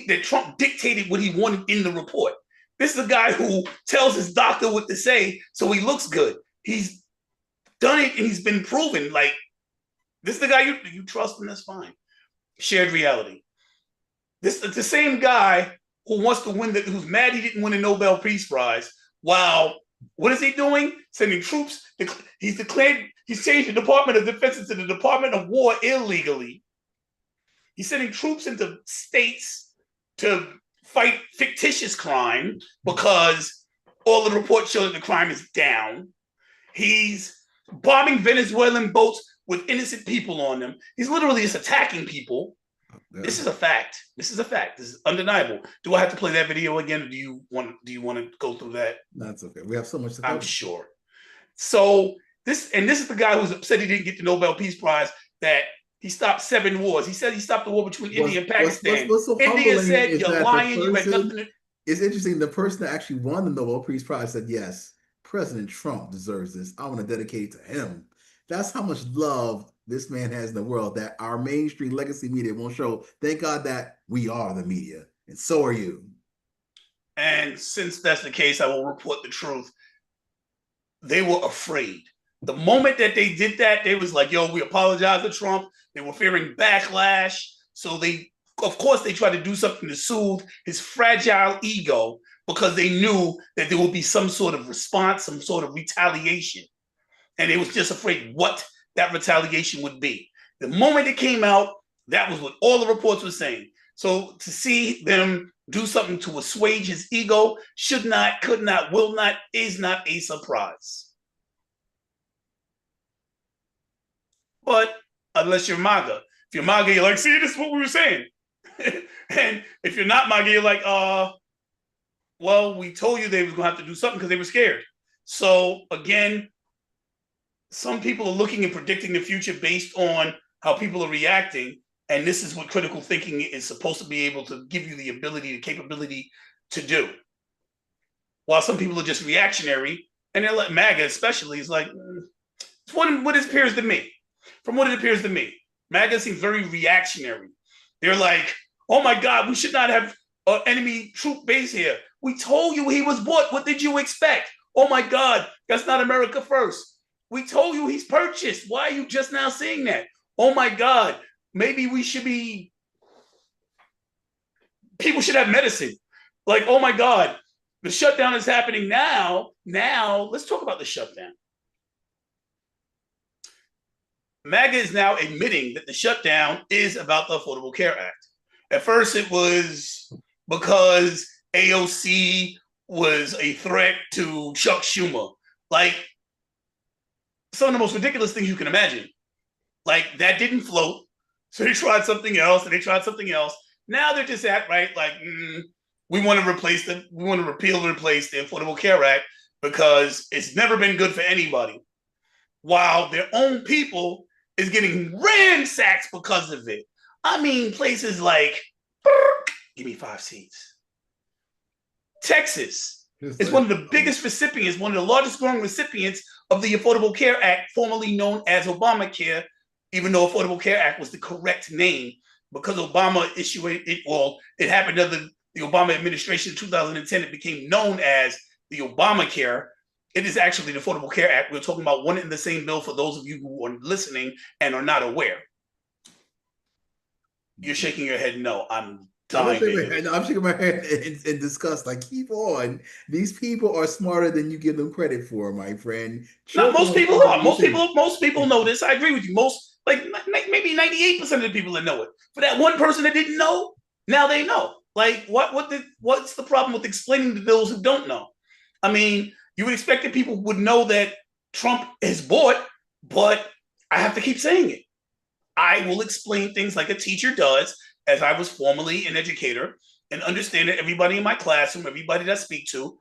B: that Trump dictated what he wanted in the report. This is a guy who tells his doctor what to say so he looks good. He's done it and he's been proven. Like, this is the guy you trust him, that's fine. Shared reality. This is the same guy who wants to win, who's mad he didn't win a Nobel Peace Prize. Wow. What is he doing? Sending troops. He's changed the Department of Defense into the Department of War illegally. He's sending troops into states to fight fictitious crime because all the reports show that the crime is down. He's bombing Venezuelan boats with innocent people on them. He's literally just attacking people. Yeah. This is a fact. This is a fact. This is undeniable. Do I have to play that video again, or do you want to go through that?
A: That's okay. We have so much to cover.
B: I'm sure. So this is the guy who's upset he didn't get the Nobel Peace Prize, that he stopped 7 wars. He said he stopped the war between India and Pakistan.
A: What's so
B: India said, you're lying, you had nothing to...
A: It's interesting. The person that actually won the Nobel Peace Prize said, yes, President Trump deserves this. I want to dedicate it to him. That's how much love this man has in the world that our mainstream legacy media won't show. Thank God that we are the media, and so are you.
B: And since that's the case, I will report the truth. They were afraid. The moment that they did that, they was like, yo, we apologize to Trump. They were fearing backlash. So of course, they tried to do something to soothe his fragile ego, because they knew that there would be some sort of response, some sort of retaliation. And they was just afraid what that retaliation would be. The moment it came out, that was what all the reports were saying. So to see them do something to assuage his ego should not, could not, will not, is not a surprise. But unless you're MAGA. If you're MAGA, you're like, see, this is what we were saying. And if you're not MAGA, you're like, well, we told you they was gonna have to do something because they were scared. So again, some people are looking and predicting the future based on how people are reacting. And this is what critical thinking is supposed to be able to give you the ability, the capability to do. While some people are just reactionary, and they're like, MAGA especially, is like, it's what it appears to me. From what it appears to me, MAGA seems very reactionary. They're like, oh my God, we should not have an enemy troop base here. We told you he was bought. What did you expect? Oh my God, that's not America first. We told you he's purchased. Why are you just now seeing that? Oh my God, maybe we should be, people should have medicine. Like, oh my God, the shutdown is happening now. Now, let's talk about the shutdown. MAGA is now admitting that the shutdown is about the Affordable Care Act. At first, it was because AOC was a threat to Chuck Schumer. Like, some of the most ridiculous things you can imagine. Like, that didn't float. So they tried something else, and they tried something else. Now they're just at, right, like, we want to repeal and replace the Affordable Care Act because it's never been good for anybody. While their own people is getting ransacked because of it. I mean, places like, give me 5 seats. Texas is one of the biggest recipients, one of the largest growing recipients of the Affordable Care Act, formerly known as Obamacare, even though Affordable Care Act was the correct name, because Obama issued it, well, it happened under the Obama administration in 2010, it became known as the Obamacare. It is actually the Affordable Care Act. We're talking about one and the same bill for those of you who are listening and are not aware. You're shaking your head no. I'm dying.
A: I'm shaking my head in disgust. Like, keep on. These people are smarter than you give them credit for, my friend.
B: No, most people are. Most people know this. I agree with you. Most, like maybe 98% of the people that know it. For that one person that didn't know, now they know. Like, what's the problem with explaining to those who don't know? I mean, you would expect that people would know that Trump is bought, but I have to keep saying it. I will explain things like a teacher does, as I was formerly an educator, and understand that everybody in my classroom, everybody that I speak to,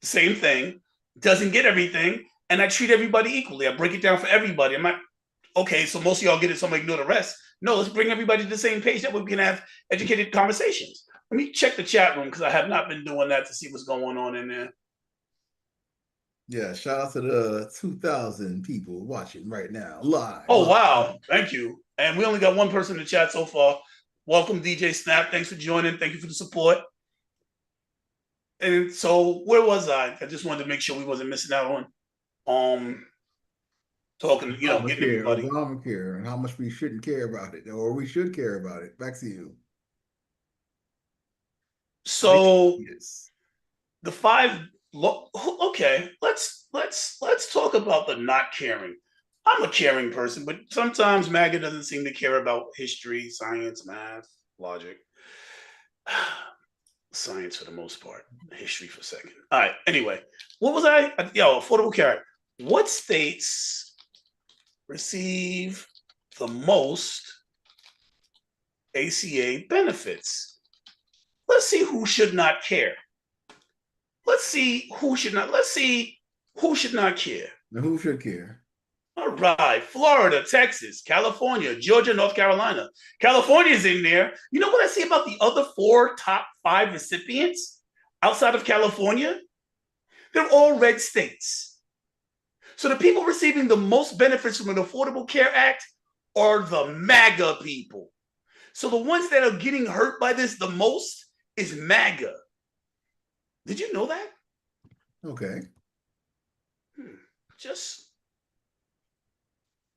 B: the same thing, doesn't get everything, and I treat everybody equally. I break it down for everybody. I'm not, okay, so most of y'all get it, so I'm gonna ignore the rest. No, let's bring everybody to the same page that we can have educated conversations. Let me check the chat room, because I have not been doing that to see what's going on in there.
A: Yeah, shout out to the 2,000 people watching right now live.
B: Oh, wow. Thank you. And we only got one person in the chat so far. Welcome, DJ Snap. Thanks for joining. Thank you for the support. And so where was I? I just wanted to make sure we wasn't missing out on talking, getting everybody.
A: Obamacare and how much we shouldn't care about it, or we should care about it. Back to you.
B: So the five. Okay, let's talk about the not caring. I'm a caring person, but sometimes MAGA doesn't seem to care about history, science, math, logic. Science for the most part, history for a second. All right. Anyway, what was I? Affordable Care Act. What states receive the most ACA benefits? Let's see who should not care. Let's see who should not care.
A: Now, who should care?
B: All right. Florida, Texas, California, Georgia, North Carolina. California's in there. You know what I see about the other top 5 recipients outside of California? They're all red states. So the people receiving the most benefits from an Affordable Care Act are the MAGA people. So the ones that are getting hurt by this the most is MAGA. Did you know that?
A: Okay.
B: Just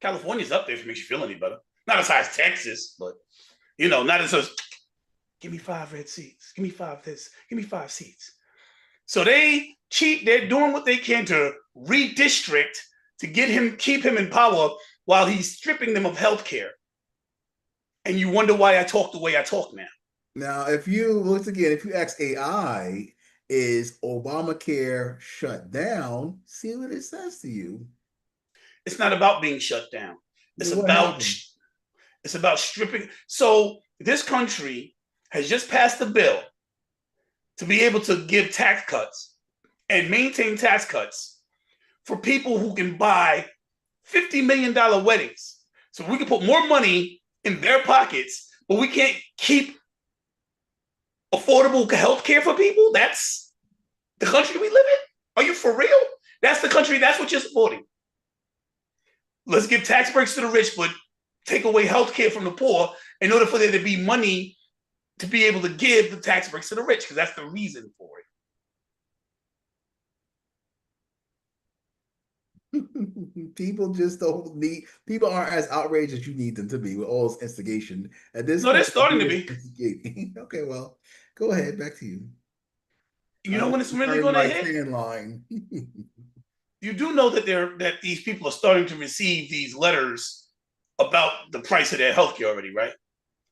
B: California's up there if it makes you feel any better. Not as high as Texas, but not as give me 5 red seats. Give me 5 this. Give me 5 seats. So they cheat. They're doing what they can to redistrict to keep him in power while he's stripping them of health care. And you wonder why I talk the way I talk now.
A: Now, if you ask AI, is Obamacare shut down? See what it says to you.
B: It's not about being shut down. It's about stripping. So this country has just passed a bill to be able to give tax cuts and maintain tax cuts for people who can buy $50 million weddings. So we can put more money in their pockets, but we can't keep affordable health care for people. That's the country we live in. Are you for real? That's the country. That's what you're supporting. Let's give tax breaks to the rich, but take away health care from the poor in order for there to be money to be able to give the tax breaks to the rich, because that's the reason for
A: it. People aren't as outraged as you need them to be with all this instigation. At this
B: point, they're starting to be.
A: Okay, well, go ahead. Back to you.
B: You know when it's really going to hit?
A: Line.
B: You do know that these people are starting to receive these letters about the price of their healthcare already, right?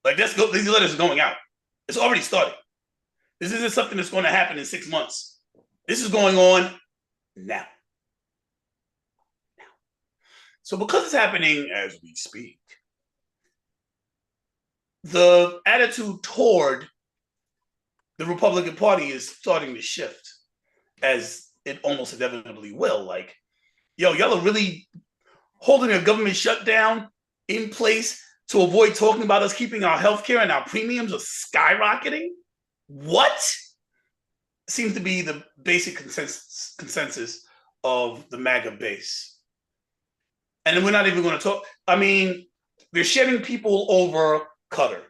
B: Like these letters are going out. It's already started. This isn't something that's going to happen in 6 months. This is going on now. So because it's happening as we speak, the attitude toward the Republican Party is starting to shift, as it almost inevitably will. Like, y'all are really holding a government shutdown in place to avoid talking about us keeping our healthcare and our premiums are skyrocketing? What? Seems to be the basic consensus of the MAGA base. And we're not even going to talk. I mean, they're shedding people over Qatar.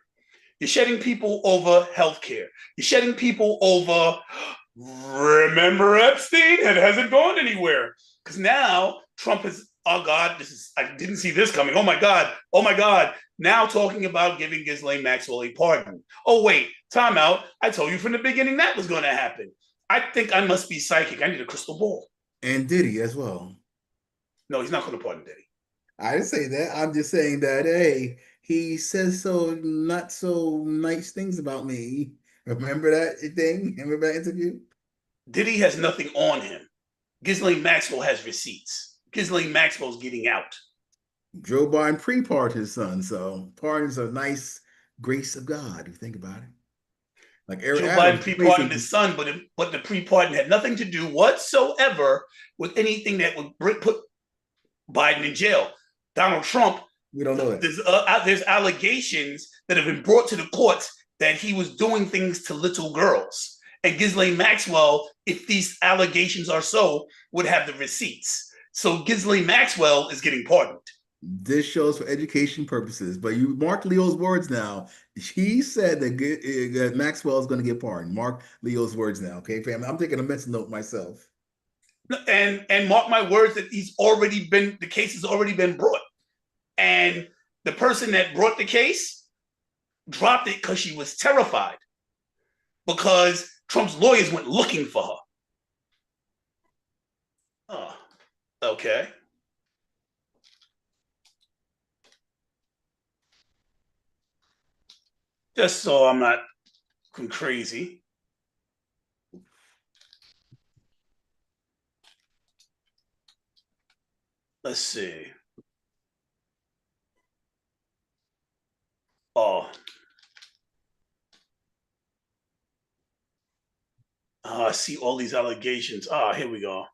B: You're shedding people over healthcare. You're shedding people over, remember Epstein? It hasn't gone anywhere. Because now Trump is, oh God, I didn't see this coming. Oh my God. Now talking about giving Ghislaine Maxwell a pardon. Oh wait, time out. I told you from the beginning that was going to happen. I think I must be psychic. I need a crystal ball.
A: And Diddy as well.
B: No, he's not going to pardon Diddy.
A: I didn't say that. I'm just saying that, hey, he says so not so nice things about me. Remember that thing? Remember that interview?
B: Diddy has nothing on him. Ghislaine Maxwell has receipts. Ghislaine Maxwell's getting out.
A: Joe Biden pre-pardoned his son, so pardons a nice grace of God, if you think about it. Like
B: Joe Biden pre-pardoned his son, but the pre-pardon had nothing to do whatsoever with anything that would put Biden in jail. Donald Trump,
A: we don't know that.
B: There's allegations that have been brought to the courts that he was doing things to little girls. And Ghislaine Maxwell, if these allegations are so, would have the receipts. So Ghislaine Maxwell is getting pardoned.
A: This shows for education purposes, but you mark Leo's words now. He said that Maxwell is going to get pardoned. Mark Leo's words now, okay, family? I'm taking a mental note myself.
B: And mark my words that the case has already been brought. And the person that brought the case dropped it because she was terrified because Trump's lawyers went looking for her. Oh, okay. Just so I'm not crazy. Let's see. Oh. I see all these allegations. Here we go.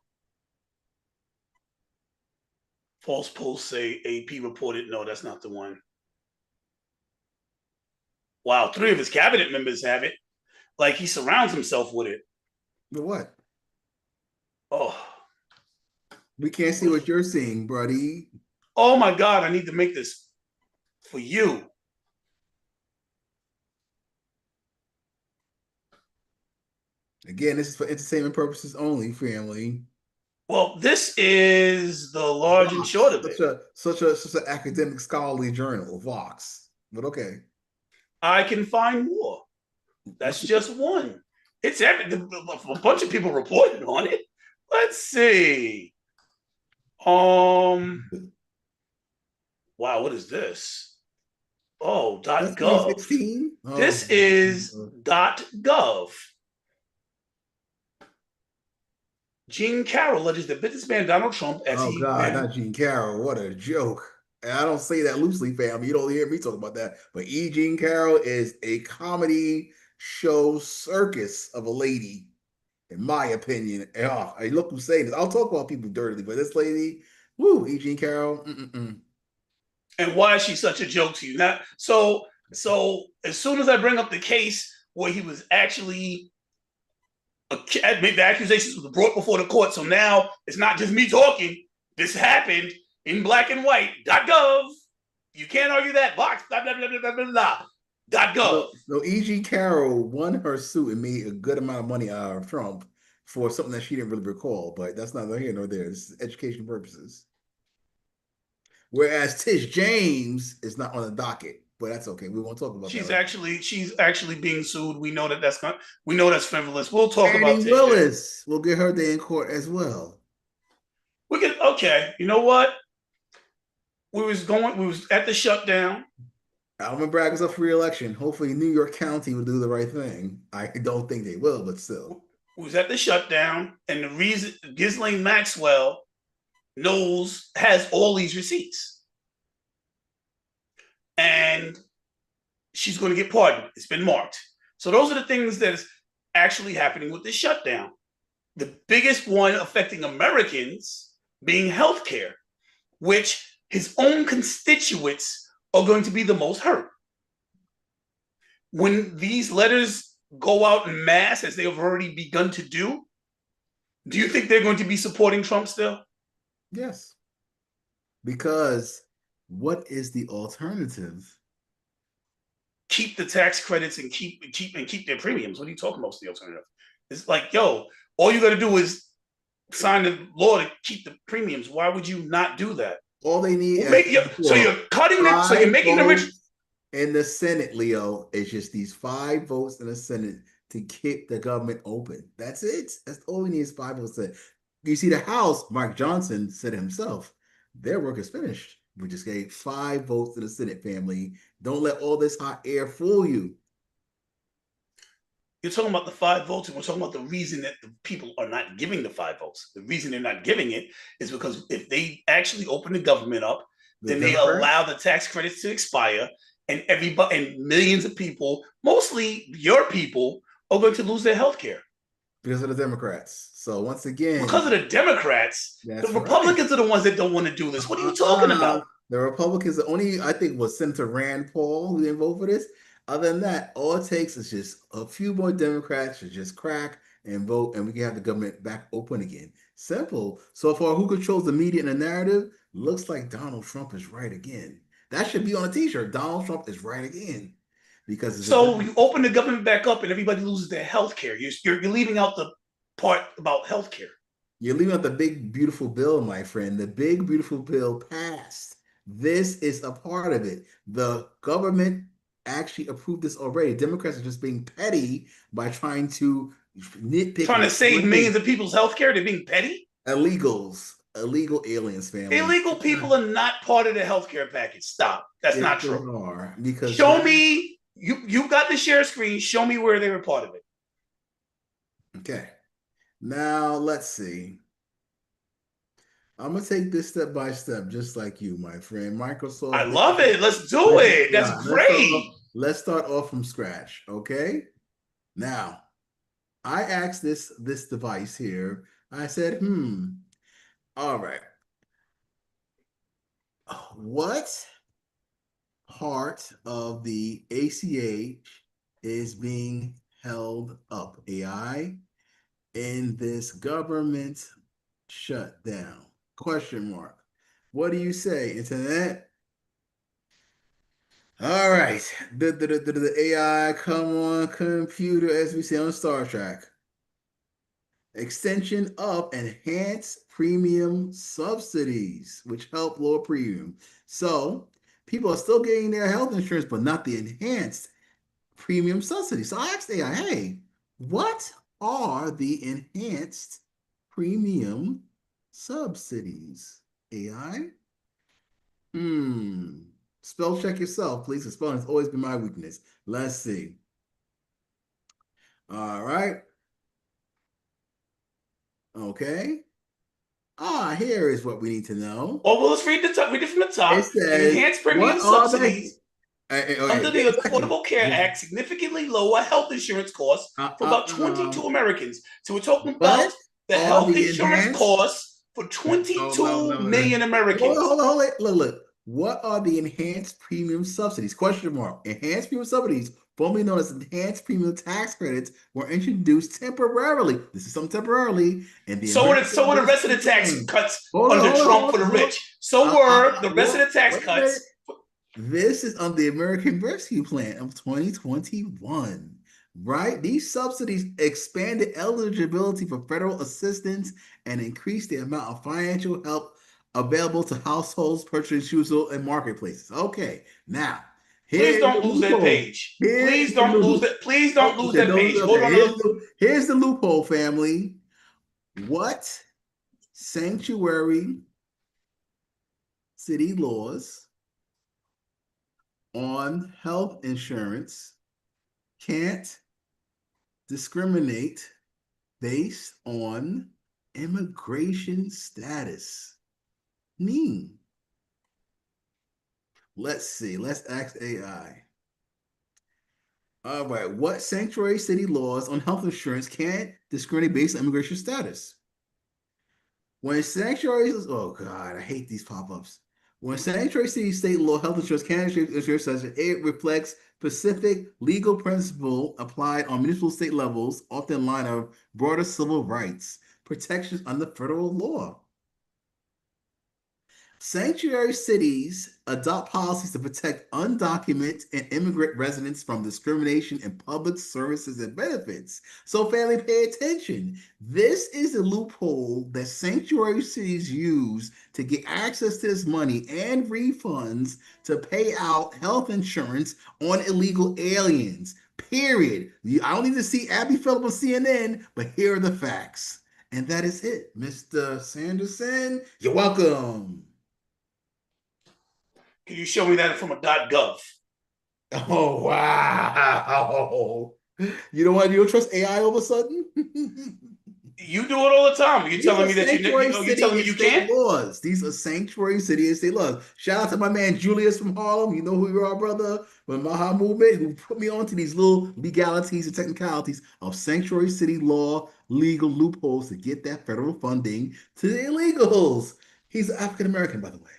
B: False posts say AP reported. No, that's not the one. Wow, 3 of his cabinet members have it. Like he surrounds himself with it.
A: But what?
B: Oh.
A: We can't see what you're seeing, buddy.
B: Oh my God, I need to make this for you.
A: Again, this is for entertainment purposes only, family.
B: Well, this is the large
A: Vox,
B: and short of it.
A: Such an academic scholarly journal, Vox. But okay.
B: I can find more. That's just one. It's a bunch of people reported on it. Let's see. Wow, what is this? Oh,
A: That's
B: .gov.
A: 2016? Oh,
B: this is .gov. Gene Carroll alleges that businessman Donald Trump
A: not Gene Carroll. What a joke. And I don't say that loosely, fam. You don't hear me talk about that. But Gene Carroll is a comedy show circus of a lady, in my opinion. I look who's saying this. I'll talk about people dirtily, but this lady, woo, Gene Carroll.
B: And why is she such a joke to you? Now, so as soon as I bring up the case where he was actually the accusations were brought before the court, so now it's not just me talking. This happened in black and white. .gov. You can't argue that. Box. Blah blah blah blah blah blah. .gov.
A: So E.G. Carroll won her suit and made a good amount of money out of Trump for something that she didn't really recall, but that's not here nor there. This is education purposes. Whereas Tish James is not on the docket, but that's okay. We won't talk about that.
B: She's actually being sued. We know that's frivolous. We'll talk about Tish
A: Willis. We'll get her day in court as well.
B: Okay. You know what? We was at the shutdown.
A: Alvin Bragg was up for re-election. Hopefully New York County will do the right thing. I don't think they will, but still.
B: We was at the shutdown, and the reason Ghislaine Maxwell has all these receipts. And she's going to get pardoned. It's been marked. So those are the things that is actually happening with this shutdown. The biggest one affecting Americans being healthcare, which his own constituents are going to be the most hurt. When these letters go out en masse, as they have already begun to do you think they're going to be supporting Trump still?
A: Yes. Because what is the alternative?
B: Keep the tax credits and keep their premiums. What are you talking about? What's the alternative? It's like, yo, all you got to do is sign the law to keep the premiums. Why would you not do that?
A: All they need
B: so you're cutting it. So you're making the rich.
A: In the Senate, Leo, it's just these 5 votes in the Senate to keep the government open. That's it. That's all we need is 5 votes. You see, the House, Mark Johnson said himself, their work is finished. We just gave 5 votes to the Senate, family. Don't let all this hot air fool you.
B: You're talking about the 5 votes, and we're talking about the reason that the people are not giving the 5 votes. The reason they're not giving it is because if they actually open the government up, then they allow the tax credits to expire, and millions of people, mostly your people, are going to lose their health care.
A: Because of the Democrats. So once again,
B: because of the Democrats, the Republicans are the ones that don't want to do this. What are you talking about?
A: The Republicans, I think, was Senator Rand Paul who didn't vote for this. Other than that, all it takes is just a few more Democrats to just crack and vote, and we can have the government back open again. Simple. So far, who controls the media and the narrative? Looks like Donald Trump is right again. That should be on a t-shirt. Donald Trump is right again. Because it's
B: So you open the government back up and everybody loses their health care. You're leaving out the part about health care.
A: You're leaving out the big, beautiful bill, my friend. The big, beautiful bill passed. This is a part of it. The government actually approved this already. Democrats are just being petty by trying to nitpick.
B: Trying to save millions of people's health care. They're being petty.
A: Illegals, illegal aliens, family.
B: Illegal people are not part of the healthcare package. Stop. That's not true.
A: Are, because
B: show me, you got the share screen. Show me where they were part of it.
A: Okay. Now, let's see. I'm going to take this step by step, just like you, my friend. Microsoft.
B: I love it. Let's do it. That's great.
A: Let's start off from scratch, okay? Now, I asked this device here. I said, all right. What part of the ACH is being held up, AI, in this government shutdown? Question mark. What do you say, Internet? All right. The AI, come on, computer, as we say on Star Trek. Extension of enhanced premium subsidies, which help lower premium. So people are still getting their health insurance, but not the enhanced premium subsidies. So I asked AI, hey, what are the enhanced premium subsidies? AI? Spell check yourself, please. Spelling has always been my weakness. Let's see. All right. Okay. Here is what we need to know.
B: Well, let's read the top. Read it from the top.
A: It says,
B: enhanced premium subsidies under the Affordable Care Act significantly lower health insurance costs for about 22 Americans. So we're talking about the health insurance costs for 22 million Americans.
A: Hold on. Look. What are the enhanced premium subsidies? Question mark. Enhanced premium subsidies, formerly known as enhanced premium tax credits, were introduced temporarily. This is something temporarily. And
B: so were the rest of the tax cuts under Trump for the rich. So were the rest of the tax cuts.
A: This is on the American Rescue Plan of 2021. Right? These subsidies expanded eligibility for federal assistance and increased the amount of financial help available to households, purchasing shoes, and marketplaces. Okay, now
B: please don't lose that page. Please don't lose that. Please don't lose that page.
A: Here's the loophole, family. What sanctuary city laws on health insurance can't discriminate based on immigration status? Let's see. Let's ask AI. All right. What sanctuary city laws on health insurance can't discriminate based on immigration status? When sanctuaries, oh God, I hate these pop-ups. When sanctuary city state law health insurance can't discriminate insurance status, it reflects specific legal principle applied on municipal state levels, often in line of broader civil rights protections under federal law. Sanctuary cities adopt policies to protect undocumented and immigrant residents from discrimination in public services and benefits. So, family, pay attention. This is a loophole that sanctuary cities use to get access to this money and refunds to pay out health insurance on illegal aliens. Period. I don't need to see Abby Phillip on CNN, but here are the facts. And that is it, Mr. Sanderson. You're welcome.
B: Can you show me that from a .gov?
A: Oh, wow. You know what? You don't trust AI all of a sudden?
B: You do it all the time. You're telling me that you're telling me you can't?
A: Laws. These are sanctuary city and state laws. Shout out to my man Julius from Harlem. You know who you are, brother. From Maha Movement, who put me onto these little legalities and technicalities of sanctuary city law legal loopholes to get that federal funding to the illegals. He's African American, by the way,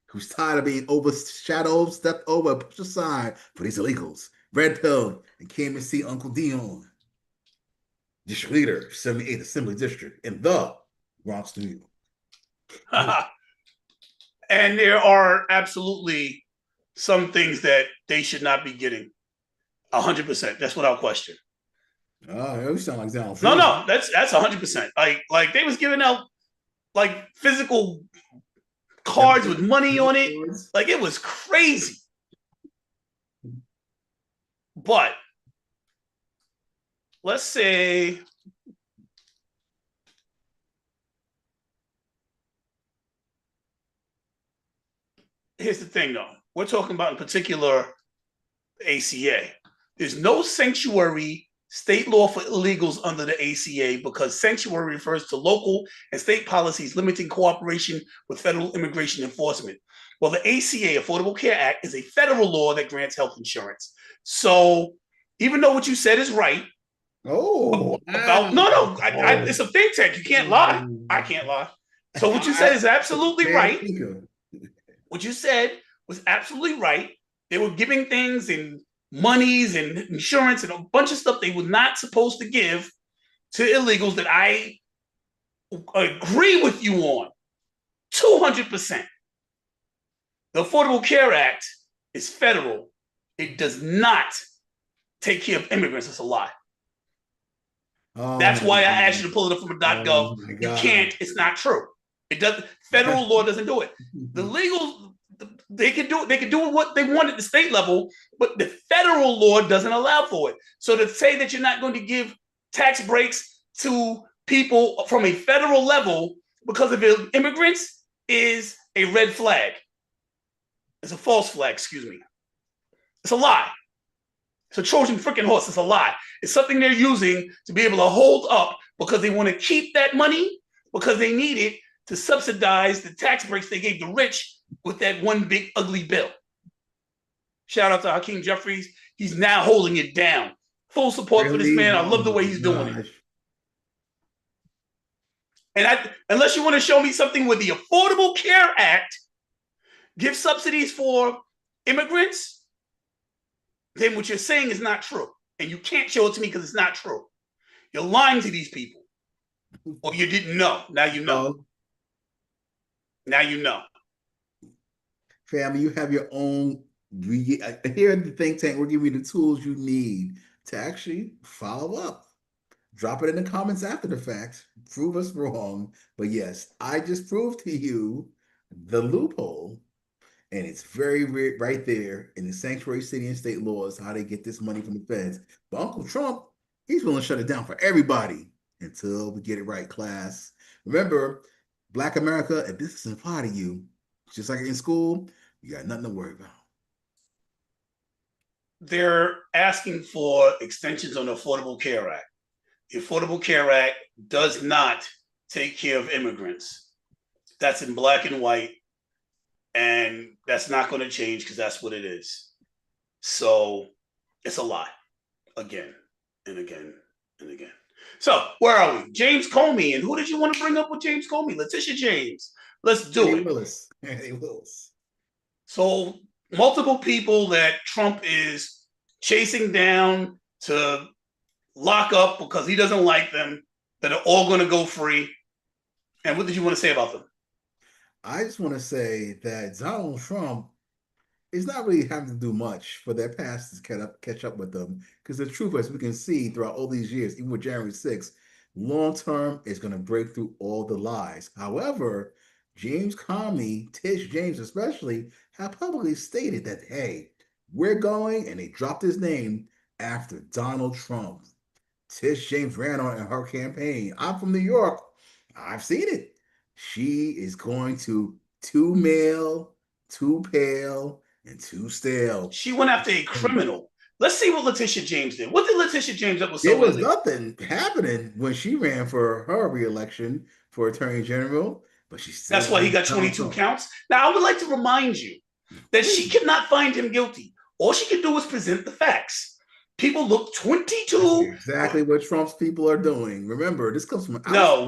A: who's tired of being overshadowed, stepped over, pushed aside for these illegals. Red pill and came to see Uncle Dion. district leader, 78th Assembly District in the Bronx, New York.
B: And there are absolutely some things that they should not be getting. 100%. That's without question.
A: Oh, you sound like Donald
B: No,
A: Trump.
B: no, that's 100%. Like they was giving out like physical cards with money on it. Like it was crazy. But let's say here's the thing though. We're talking about in particular ACA. There's no sanctuary state law for illegals under the ACA because sanctuary refers to local and state policies limiting cooperation with federal immigration enforcement. Well, the ACA, Affordable Care Act, is a federal law that grants health insurance. So even though what you said is right, it's a think tank. You can't lie. I can't lie. So what you said is absolutely right. What you said was absolutely right. They were giving things in monies and insurance and a bunch of stuff they were not supposed to give to illegals that I agree with you on 200%. The Affordable Care Act is federal. It does not take care of immigrants. It's a lie. That's why I asked you to pull it up from a .gov. You can't. It's not true. It doesn't. Federal law doesn't do it. The legal, they can do it. They can do what they want at the state level, but the federal law doesn't allow for it. So to say that you're not going to give tax breaks to people from a federal level because of immigrants is a red flag. It's a false flag, excuse me. It's a lie. It's a Trojan freaking horse. It's a lie. It's something they're using to be able to hold up because they want to keep that money because they need it to subsidize the tax breaks they gave the rich with that one big ugly bill. Shout out to Hakeem Jeffries. He's now holding it down. Full support for this man. I love the way he's doing it. And unless you want to show me something where the Affordable Care Act gives subsidies for immigrants, then what you're saying is not true. And you can't show it to me because it's not true. You're lying to these people. Or you didn't know. Now you know. Now you know.
A: Family, you have your own. Here at the think tank, we're giving you the tools you need to actually follow up. Drop it in the comments after the fact. Prove us wrong. But yes, I just proved to you the loophole. And it's very right there in the sanctuary city and state laws, how they get this money from the feds. But Uncle Trump, he's willing to shut it down for everybody until we get it right, class. Remember, Black America, if this doesn't apply to you, just like in school, you got nothing to worry about.
B: They're asking for extensions on the Affordable Care Act. The Affordable Care Act does not take care of immigrants. That's in black and white. And that's not going to change because that's what it is. So it's a lie again and again and again. So where are we? James Comey. And who did you want to bring up with James Comey? Letitia James. Let's do it.
A: Willis.
B: So multiple people that Trump is chasing down to lock up because he doesn't like them, that are all going to go free. And what did you want to say about them?
A: I just want to say that Donald Trump is not really having to do much for their past to catch up with them. Because the truth, as we can see throughout all these years, even with January 6th, long term is going to break through all the lies. However, James Comey, Tish James especially, have publicly stated that, hey, we're going, and they dropped his name after Donald Trump. Tish James ran on in her campaign. I'm from New York. I've seen it. She is going to too male, too pale, and too stale.
B: She went after a criminal. Let's see what Letitia James did. What did Letitia James do?
A: There was nothing happening when she ran for her re-election for Attorney General, but she still.
B: That's why he got 22 counts. Now, I would like to remind you that she could not find him guilty. All she could do was present the facts. People look 22.
A: That's exactly what Trump's people are doing. Remember, this comes from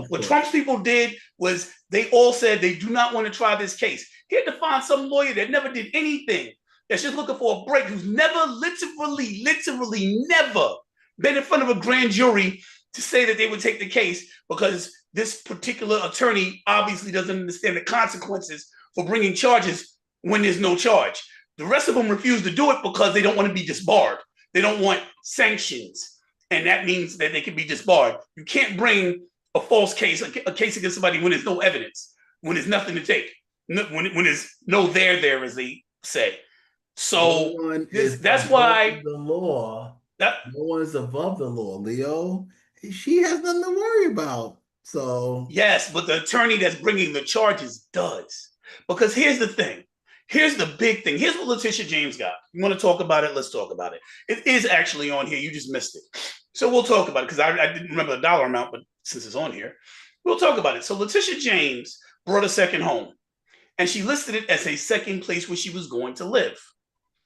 B: what Trump's people did was they all said they do not want to try this case. He had to find some lawyer that never did anything, that's just looking for a break, who's never, literally never been in front of a grand jury to say that they would take the case because this particular attorney obviously doesn't understand the consequences for bringing charges when there's no charge. The rest of them refuse to do it because they don't want to be disbarred. They don't want sanctions. And that means that they can be disbarred. You can't bring a false case, a case against somebody when there's no evidence, when there's nothing to take, when there's no there, as they say. So that's why
A: the law.
B: That,
A: no one is above the law, Leo. She has nothing to worry about. So
B: yes, but the attorney that's bringing the charges does. Because here's the thing. Here's the big thing. Here's what Letitia James got. You want to talk about it? Let's talk about it. It is actually on here. You just missed it. So we'll talk about it because I didn't remember the dollar amount, but since it's on here, we'll talk about it. So Letitia James brought a second home, and she listed it as a second place where she was going to live.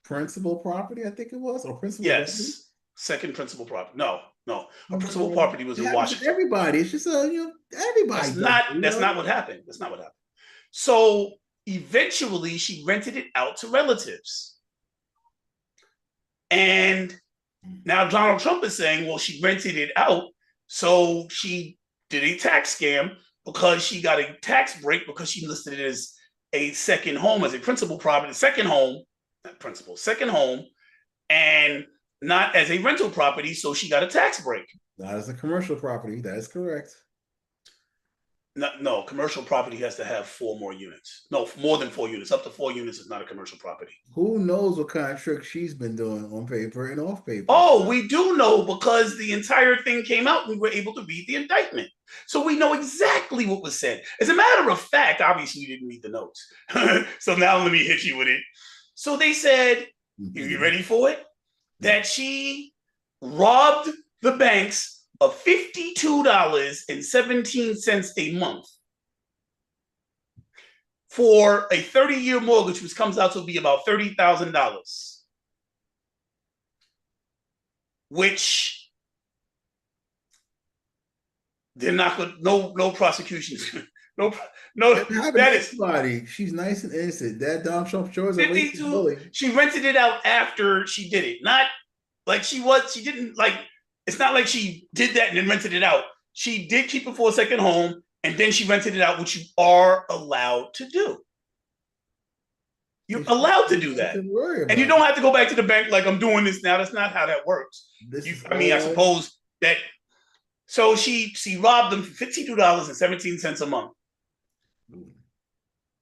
A: Principal property, I think it was, or principal.
B: Yes,
A: property?
B: Second principal property. No, her principal property was in Washington.
A: Everybody, it's just everybody.
B: That's not what happened. That's not what happened. So eventually, she rented it out to relatives, and now Donald Trump is saying, well, she rented it out, so she did a tax scam because she got a tax break because she listed it as a second home, as a principal property, second home, and not as a rental property, so she got a tax break.
A: Not as a commercial property, that is correct.
B: No, commercial property has to have 4 more units. No, more than 4 units. Up to 4 units is not a commercial property.
A: Who knows what kind of tricks she's been doing on paper and off paper?
B: Oh, we do know because the entire thing came out and we were able to read the indictment. So we know exactly what was said. As a matter of fact, obviously you didn't read the notes. So now let me hit you with it. So they said, are you ready for it? That she robbed the banks of $52.17 a month for a 30-year mortgage, which comes out to be about $30,000, which they're not going. No prosecutions. No. That is
A: somebody. She's nice and innocent. That Donald Trump shows 52.
B: She rented it out after she did it, not like she was. She didn't like. It's not like she did that and then rented it out. She did keep it for a second home, and then she rented it out, which you are allowed to do. You're allowed to do that. And you don't have to go back to the bank like, I'm doing this now. That's not how that works. I suppose that. So she robbed them for $52.17 a month.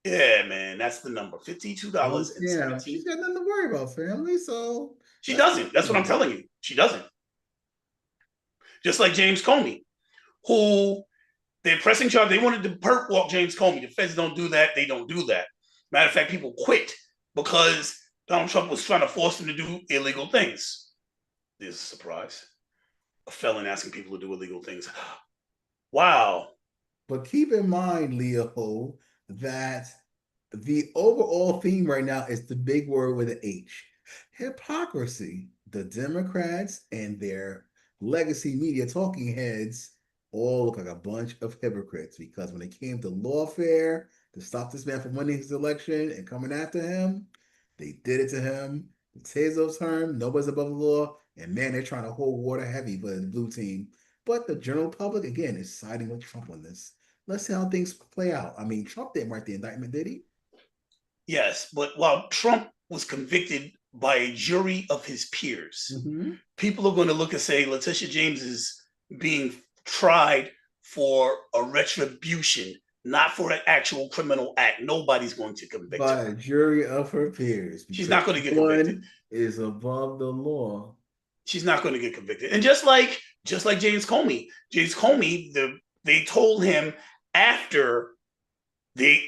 B: Yeah, man, that's the number. $52.17.
A: Yeah, she's got nothing to worry about, family. So
B: she doesn't. That's what I'm telling you. She doesn't. Just like James Comey, who they're pressing charge. They wanted to perp walk James Comey. The feds don't do that. They don't do that. Matter of fact, people quit because Donald Trump was trying to force them to do illegal things. There's a surprise. A felon asking people to do illegal things. Wow.
A: But keep in mind, Leo, that the overall theme right now is the big word with an H. Hypocrisy. The Democrats and their legacy media talking heads all look like a bunch of hypocrites, because when it came to lawfare to stop this man from winning his election and coming after him, they did it to him. The Tezos term, nobody's above the law, and man, they're trying to hold water heavy for the blue team. But the general public, again, is siding with Trump on this. Let's see how things play out. I mean, Trump didn't write the indictment, did he?
B: Yes, but while Trump was convicted by a jury of his peers, people are going to look and say Letitia James is being tried for a retribution, not for an actual criminal act. Nobody's going to convict her.
A: By a jury of her peers.
B: She's not going to get convicted.
A: Is above the law.
B: She's not going to get convicted. And just like James Comey, they told him after they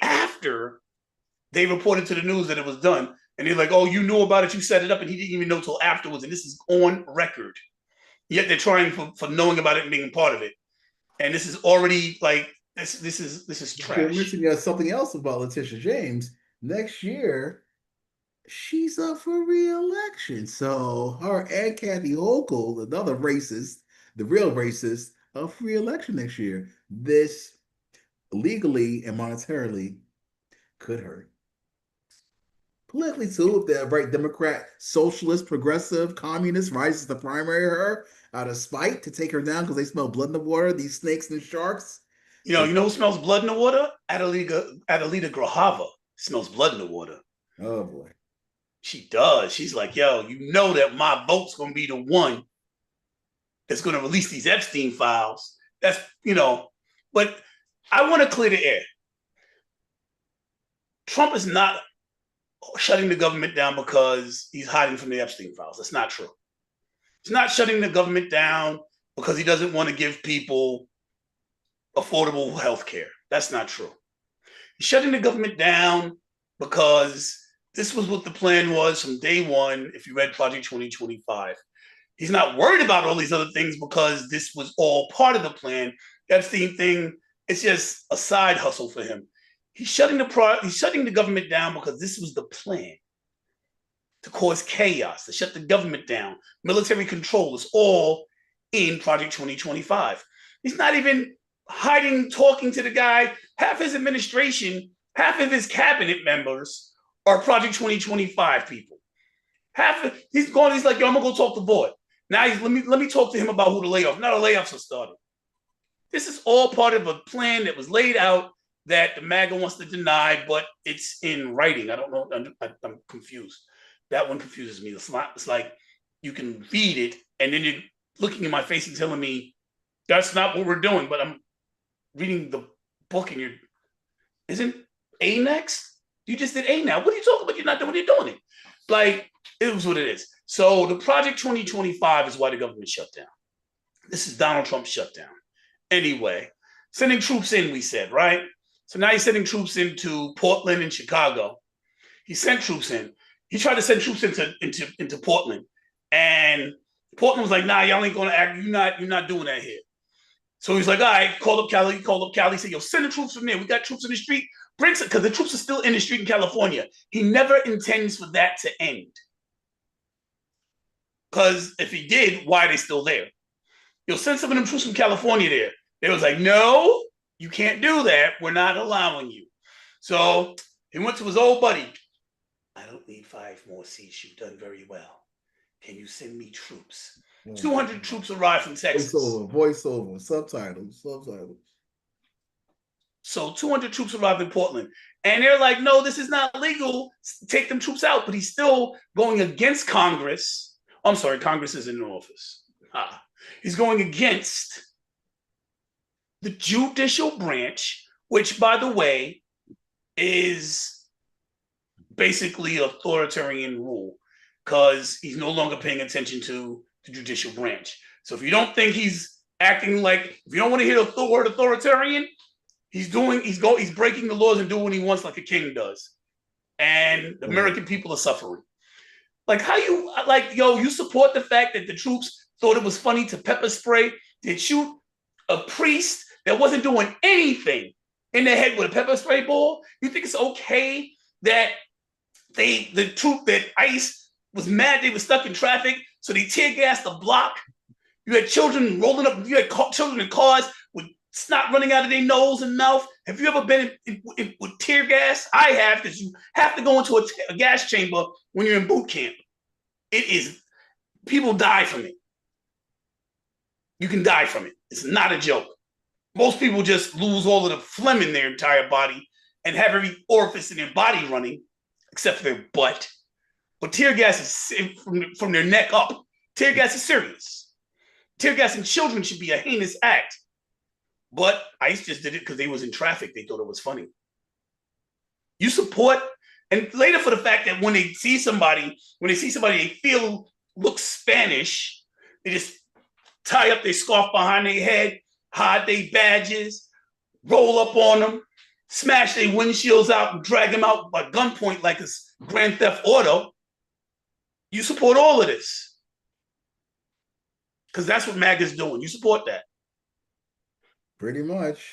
B: reported to the news that it was done. And they're like, oh, you knew about it, you set it up, and he didn't even know till afterwards. And this is on record. Yet they're trying for knowing about it and being a part of it. And this is already like this is trash.
A: You're missing something else about Letitia James. Next year, she's up for re-election. So her and Kathy Hochul, another racist, the real racist, up for re-election next year. This legally and monetarily could hurt. Politically too, if the right Democrat, socialist, progressive, communist rises to primary her, out of spite to take her down because they smell blood in the water, these snakes and sharks.
B: You know who smells blood in the water? Adelita Grahava smells blood in the water.
A: Oh boy.
B: She does. She's like, yo, you know that my vote's gonna be the one that's gonna release these Epstein files. That's, but I want to clear the air. Trump is not shutting the government down because he's hiding from the Epstein files. That's not true. He's not shutting the government down because he doesn't want to give people affordable health care. That's not true. He's shutting the government down because this was what the plan was from day one, if you read Project 2025. He's not worried about all these other things because this was all part of the plan. The Epstein thing, it's just a side hustle for him. He's shutting the government down because this was the plan, to cause chaos, to shut the government down. Military control is all in Project 2025. He's not even hiding, talking to the guy. Half his administration, half of his cabinet members are Project 2025 people. He's like, yo, I'm gonna go talk to Boyd. Now let me talk to him about who the layoffs. Now the layoffs are starting. This is all part of a plan that was laid out that the MAGA wants to deny, but it's in writing. I don't know. I'm confused. That one confuses me. It's like you can read it and then you're looking in my face and telling me that's not what we're doing, but I'm reading the book and isn't A next? You just did A now. What are you talking about? You're not doing it. You're doing it. Like, it was what it is. So the Project 2025 is why the government shut down. This is Donald Trump's shutdown. Anyway, sending troops in, we said, right? So now he's sending troops into Portland and Chicago. He sent troops in. He tried to send troops into Portland. And Portland was like, nah, y'all ain't gonna act, you're not doing that here. So he's like, all right, called up Cali, said, yo, send the troops from there. We got troops in the street. Because the troops are still in the street in California. He never intends for that to end. Because if he did, why are they still there? You'll send some of them troops from California there. They was like, no, you can't do that. We're not allowing you. So he went to his old buddy. I don't need 5 more seats. You've done very well. Can you send me troops? 200 troops arrived from Texas.
A: Voiceover, subtitles.
B: So 200 troops arrived in Portland. And they're like, no, this is not legal. Take them troops out. But he's still going against Congress. I'm sorry, Congress is in office. He's going against the judicial branch, which, by the way, is basically authoritarian rule because he's no longer paying attention to the judicial branch. So if you don't think he's acting like, if you don't want to hear the word authoritarian, he's breaking the laws and doing what he wants like a king does. And the American people are suffering. Like you support the fact that the troops thought it was funny to pepper spray, to shoot a priest that wasn't doing anything in the head with a pepper spray ball? You think it's okay that that ICE was mad they were stuck in traffic, so they tear gassed the block? You had children rolling up, you had children in cars with snot running out of their nose and mouth. Have you ever been with tear gas? I have, because you have to go into a gas chamber when you're in boot camp. People die from it. You can die from it. It's not a joke. Most people just lose all of the phlegm in their entire body and have every orifice in their body running, except for their butt. But tear gas is from their neck up. Tear gas is serious. Tear gassing children should be a heinous act. But ICE just did it because they was in traffic. They thought it was funny. You support, and later for the fact that when they see somebody they feel looks Spanish, they just tie up their scarf behind their head, hide their badges, roll up on them, smash their windshields out and drag them out by gunpoint like it's Grand Theft Auto. You support all of this. Because that's what MAGA's doing. You support that.
A: Pretty much.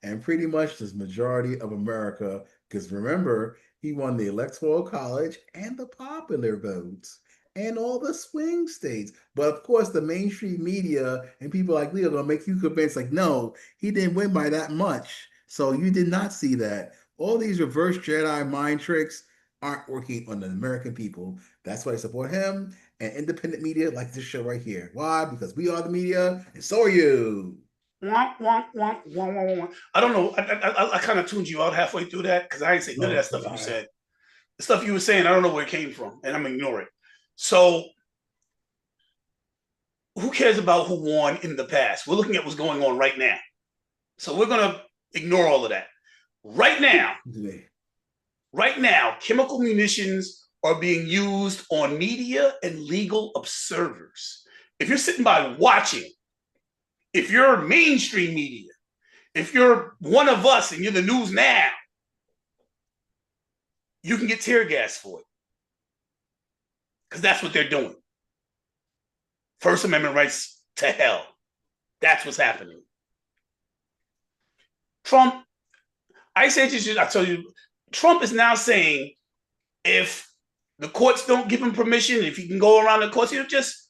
A: And pretty much this majority of America, because remember, he won the Electoral College and the popular votes and all the swing states. But of course, the mainstream media and people like Leo are going to make you convinced, like, no, he didn't win by that much. So you did not see that. All these reverse Jedi mind tricks aren't working on the American people. That's why I support him. and independent media like this show right here. Why? Because we are the media, and so are you.
B: I don't know. I kind of tuned you out halfway through that because I ain't say none of that stuff you said. The stuff you were saying, I don't know where it came from, and I'm ignoring it. So who cares about who won in the past? We're looking at what's going on right now. So we're going to ignore all of that. Right now, chemical munitions are being used on media and legal observers. If you're sitting by watching, if you're mainstream media, if you're one of us and you're the news now, you can get tear gas for it. Because that's what they're doing. First Amendment rights to hell. That's what's happening. Trump, I tell you, Trump is now saying if the courts don't give him permission, if he can go around the courts, he'll just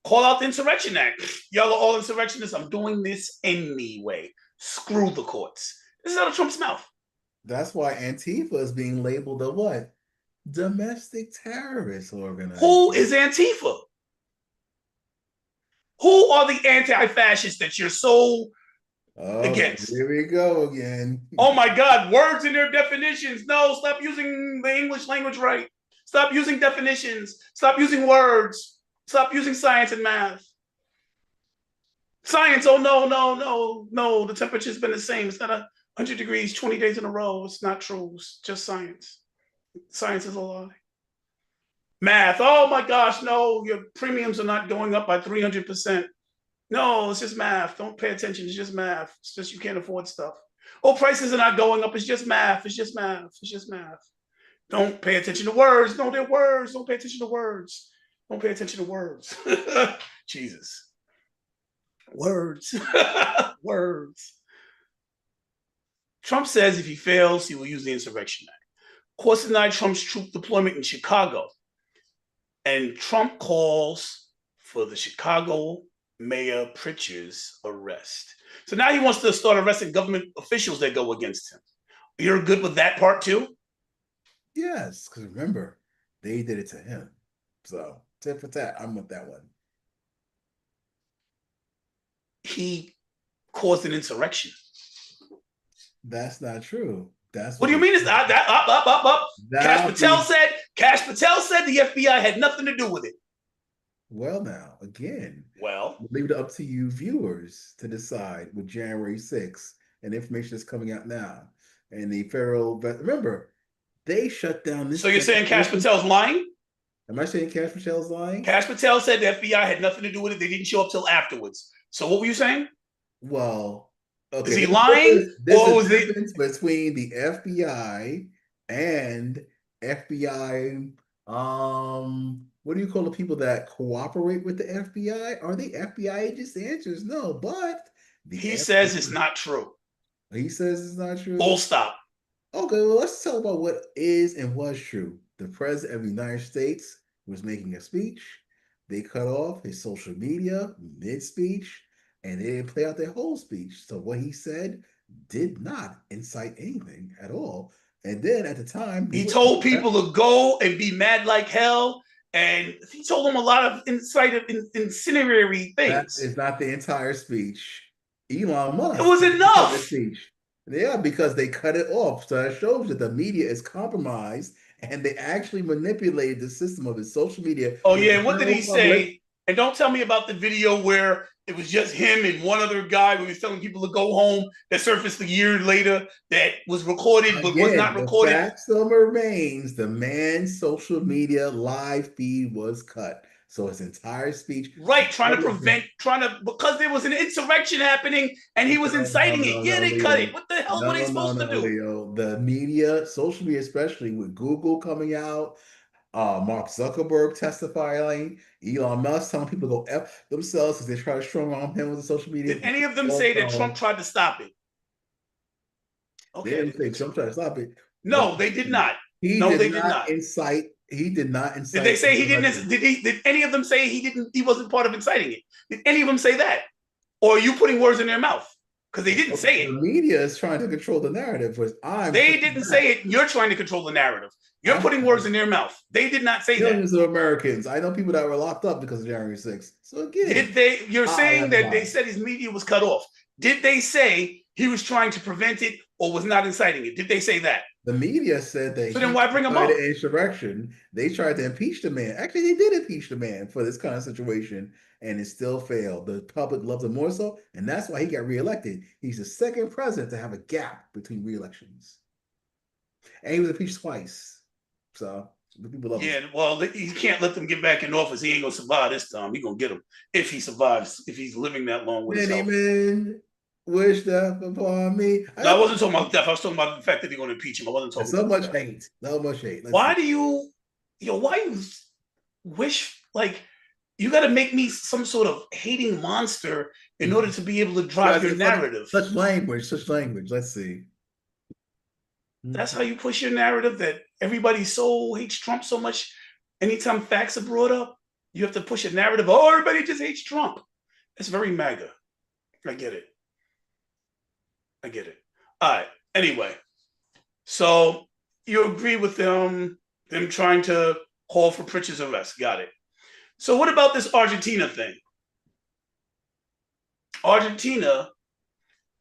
B: call out the Insurrection Act. Y'all are all insurrectionists. I'm doing this anyway. Screw the courts. This is out of Trump's mouth.
A: That's why Antifa is being labeled a what? Domestic terrorist organization.
B: Who is Antifa? Who are the anti-fascists that you're so against?
A: Here we go again.
B: Oh my God, words in their definitions. No, stop using the English language right. Stop using definitions. Stop using words. Stop using science and math. Science, oh no. The temperature's been the same. It's not 100 degrees 20 days in a row. It's not true. It's just science. Science is a lie. Math, oh my gosh, no, your premiums are not going up by 300%. No, it's just math. Don't pay attention. It's just math. It's just you can't afford stuff. Oh, prices are not going up. It's just math. It's just math. It's just math. Don't pay attention to words. No, they're words. Don't pay attention to words. Don't pay attention to words. Jesus. Words. Words. Trump says if he fails, he will use the Insurrection Act. Courts denied Trump's troop deployment in Chicago. And Trump calls for the Chicago Mayor Pritchard's arrest. So now he wants to start arresting government officials that go against him. You're good with that part too?
A: Yes, because remember, they did it to him. So, tit for tat, I'm with that one.
B: He caused an insurrection.
A: That's not true.
B: What do you mean? It's not that up. Cash Patel said the FBI had nothing to do with it.
A: Well, now again,
B: we'll
A: leave it up to you viewers to decide with January 6th and information is coming out now. And the federal, but remember, they shut down this.
B: So you're saying Cash Patel's lying?
A: Am I saying Cash Patel's lying?
B: Cash Patel said the FBI had nothing to do with it. They didn't show up till afterwards. So what were you saying?
A: Well, okay.
B: Is he lying?
A: There's a difference between the FBI and FBI. What do you call the people that cooperate with the FBI? Are they FBI agents? The answer is no. But
B: he says it's not true.
A: He says it's not true.
B: Full stop.
A: Okay, well, let's talk about what is and was true. The president of the United States was making a speech. They cut off his social media mid-speech, and they didn't play out their whole speech. So what he said did not incite anything at all. And then at the time,
B: he told people to go and be mad like hell. And he told them a lot of incendiary things.
A: That is not the entire speech. Elon Musk.
B: It was enough.
A: Speech. Yeah, because they cut it off. So that shows that the media is compromised and they actually manipulated the system of his social media.
B: Oh, yeah. What did he say? And don't tell me about the video where it was just him and one other guy who was telling people to go home that surfaced a year later that was recorded but was not recorded.
A: The fact still remains, the man's social media live feed was cut. So his entire speech.
B: Right, because there was an insurrection happening and he was inciting it. Yeah, they cut it. What the hell were they supposed to do?
A: Leo. The media, social media, especially with Google coming out, Mark Zuckerberg testifying, Elon Musk telling people to go F themselves because they try to strong arm him with the social media.
B: Did any of them say that Trump tried to stop it?
A: Okay. They didn't say Trump tried to stop it.
B: No, they did not. They did not incite.
A: He did not incite.
B: Did they say he didn't? Did any of them say he didn't? He wasn't part of inciting it. Did any of them say that? Or are you putting words in their mouth? because they didn't say
A: The
B: it.
A: media is trying to control the narrative, but
B: They didn't say it. You're trying to control the narrative. You're putting words in their mouth. They did not say that.
A: Millions of Americans. I know people that were locked up because of January 6th. So again,
B: You're saying that they said his media was cut off. Did they say he was trying to prevent it or was not inciting it? Did they say that?
A: The media said that
B: so then why bring him up?
A: Insurrection. They tried to impeach the man. Actually, they did impeach the man for this kind of situation, and it still failed. The public loved him more so, and that's why he got reelected. He's the second president to have a gap between reelections, and he was impeached twice. So the people love him.
B: Yeah, well, you can't let them get back in office. He ain't gonna survive this time. He gonna get him if he survives. If he's living that long with his health.
A: Men wish death upon me.
B: No, I wasn't talking about death. I was talking about the fact that they're going to impeach him. I wasn't talking
A: so
B: about
A: much hate. So much hate.
B: Why do you wish, like, you got to make me some sort of hating monster in order to be able to drive your narrative?
A: Such language. Let's see.
B: That's how you push your narrative, that everybody so hates Trump so much. Anytime facts are brought up, you have to push a narrative. Oh, everybody just hates Trump. That's very MAGA. I get it. All right. Anyway, so you agree with them trying to call for Pritchard's arrest. Got it. So what about this Argentina thing? Argentina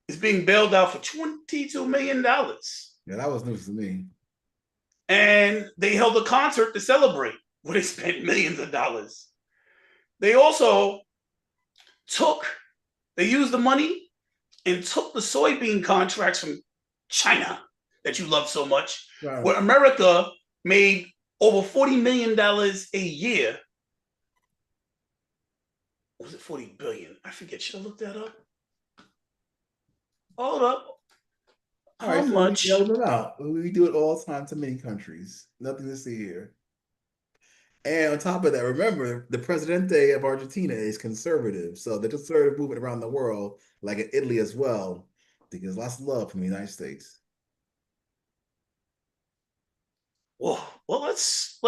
B: is being bailed out for $22 million.
A: Yeah, that was news to me.
B: And they held a concert to celebrate where they spent millions of dollars. They also used the money and took the soybean contracts from China that you love so much, wow, where America made over $40 million a year. Was it 40 billion? I forget. Should I look that up? Hold up. How much?
A: We them out. We do it all the time to many countries. Nothing to see here. And on top of that, remember, the Presidente of Argentina is conservative. So the conservative movement around the world, like in Italy as well, there's lots of love from the United States.
B: Well, let's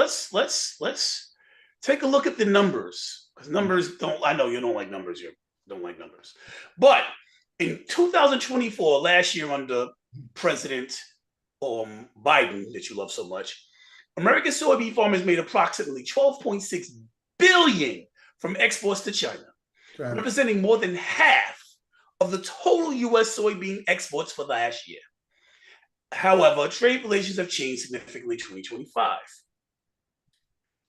B: take a look at the numbers, because numbers don't. I know you don't like numbers. You don't like numbers, but in 2024, last year under President Biden, that you love so much, American soybean farmers made approximately $12.6 billion from exports to China, representing more than half of the total U.S. soybean exports for last year. However, trade relations have changed significantly in 2025.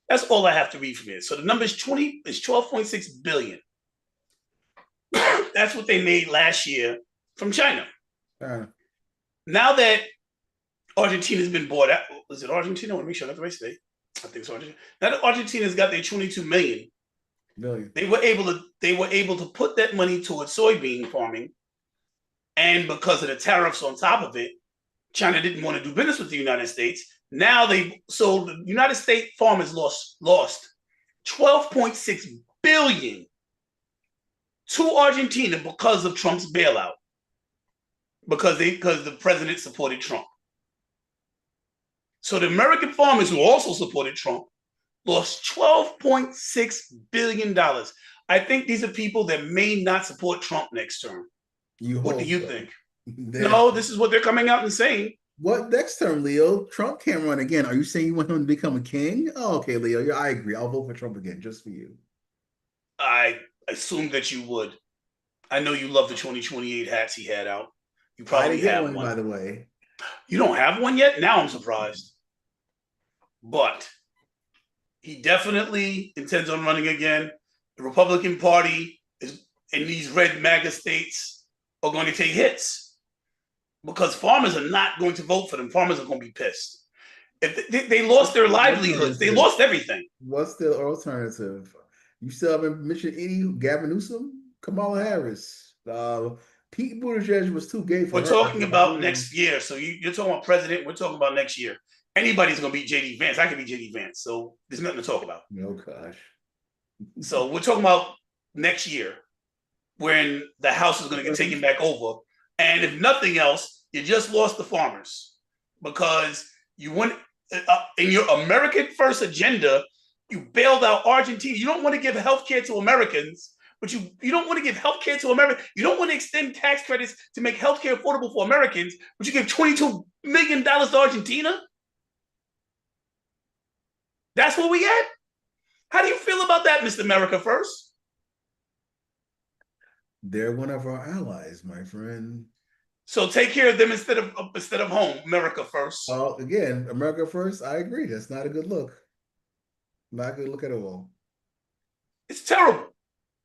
B: That's all I have to read from here. So the number is 12.6 billion. That's what they made last year from China. Now that Argentina's been bought out, is it Argentina? I want to make sure I got the right state. I think it's Argentina. Now that Argentina's got their 22 million, they were able to put that money towards soybean farming, and because of the tariffs on top of it, China didn't want to do business with the United States. Now the United States farmers lost 12.6 billion to Argentina because of Trump's bailout, because the president supported Trump. So the American farmers who also supported Trump lost $12.6 billion. I think these are people that may not support Trump next term. What do you think? No, this is what they're coming out and saying.
A: What next term, Leo? Trump can't run again. Are you saying you want him to become a king? Oh, okay, Leo. I agree. I'll vote for Trump again, just for you.
B: I assumed that you would. I know you love the 2028 hats he had out. You probably have one,
A: by the way.
B: You don't have one yet? Now I'm surprised. But he definitely intends on running again. The Republican Party is in these red MAGA states are going to take hits because farmers are not going to vote for them. Farmers are going to be pissed. If they lost their livelihoods, they lost everything.
A: What's the alternative? You still haven't mentioned any Gavin Newsom, Kamala Harris. Pete Buttigieg was too gay for
B: We're talking about next year. So you're talking about president. We're talking about next year. Anybody's going to be JD Vance. I can be JD Vance. So there's nothing to talk about.
A: Oh, gosh.
B: So we're talking about next year when the House is going to get taken back over. And if nothing else, you just lost the farmers because you went in your American first agenda, you bailed out Argentina. You don't want to give health care to Americans, but you don't want to give health care to America. You don't want to extend tax credits to make health care affordable for Americans, but you give $22 million to Argentina? That's what we get? How do you feel about that, Mr. America First?
A: They're one of our allies, my friend.
B: So take care of them instead of home. America first.
A: Well, again, America first. I agree. That's not a good look. Not a good look at all.
B: It's terrible.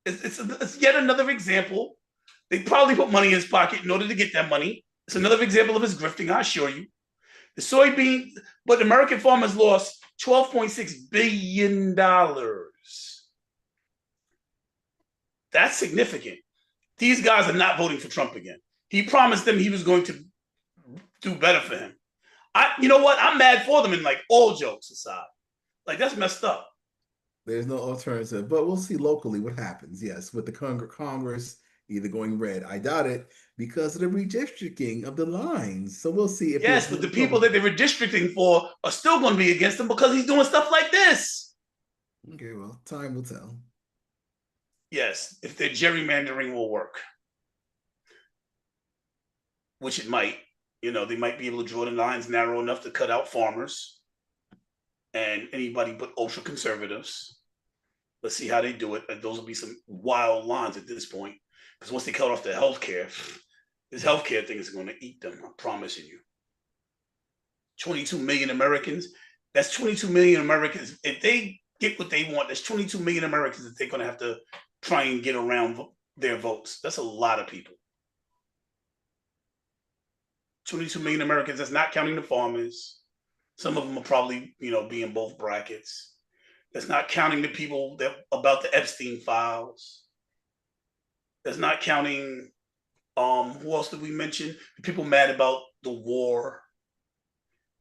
B: It's yet another example. They probably put money in his pocket in order to get that money. It's another example of his grifting, I assure you. The soybean, but American farmers lost $12.6 billion. That's significant. These guys are not voting for Trump again. He promised them he was going to do better for him. You know what? I'm mad for them, and like all jokes aside. Like, that's messed up.
A: There's no alternative, but we'll see locally what happens. Yes, with the Congress either going red. I doubt it because of the redistricting of the lines. So we'll see if
B: yes, but the people that they're redistricting for are still going to be against him because he's doing stuff like this.
A: Okay, well, time will tell.
B: Yes, if their gerrymandering will work, which it might. You know, they might be able to draw the lines narrow enough to cut out farmers and anybody but ultra conservatives. Let's see how they do it. And those will be some wild lines at this point. Because once they cut off the healthcare, this healthcare thing is going to eat them. I'm promising you. 22 million Americans. That's 22 million Americans. If they get what they want, that's 22 million Americans that they're going to have to try and get around their votes. That's a lot of people. 22 million Americans. That's not counting the farmers. Some of them are probably, be in both brackets. That's not counting the people that about the Epstein files. That's not counting, who else did we mention? The people mad about the war.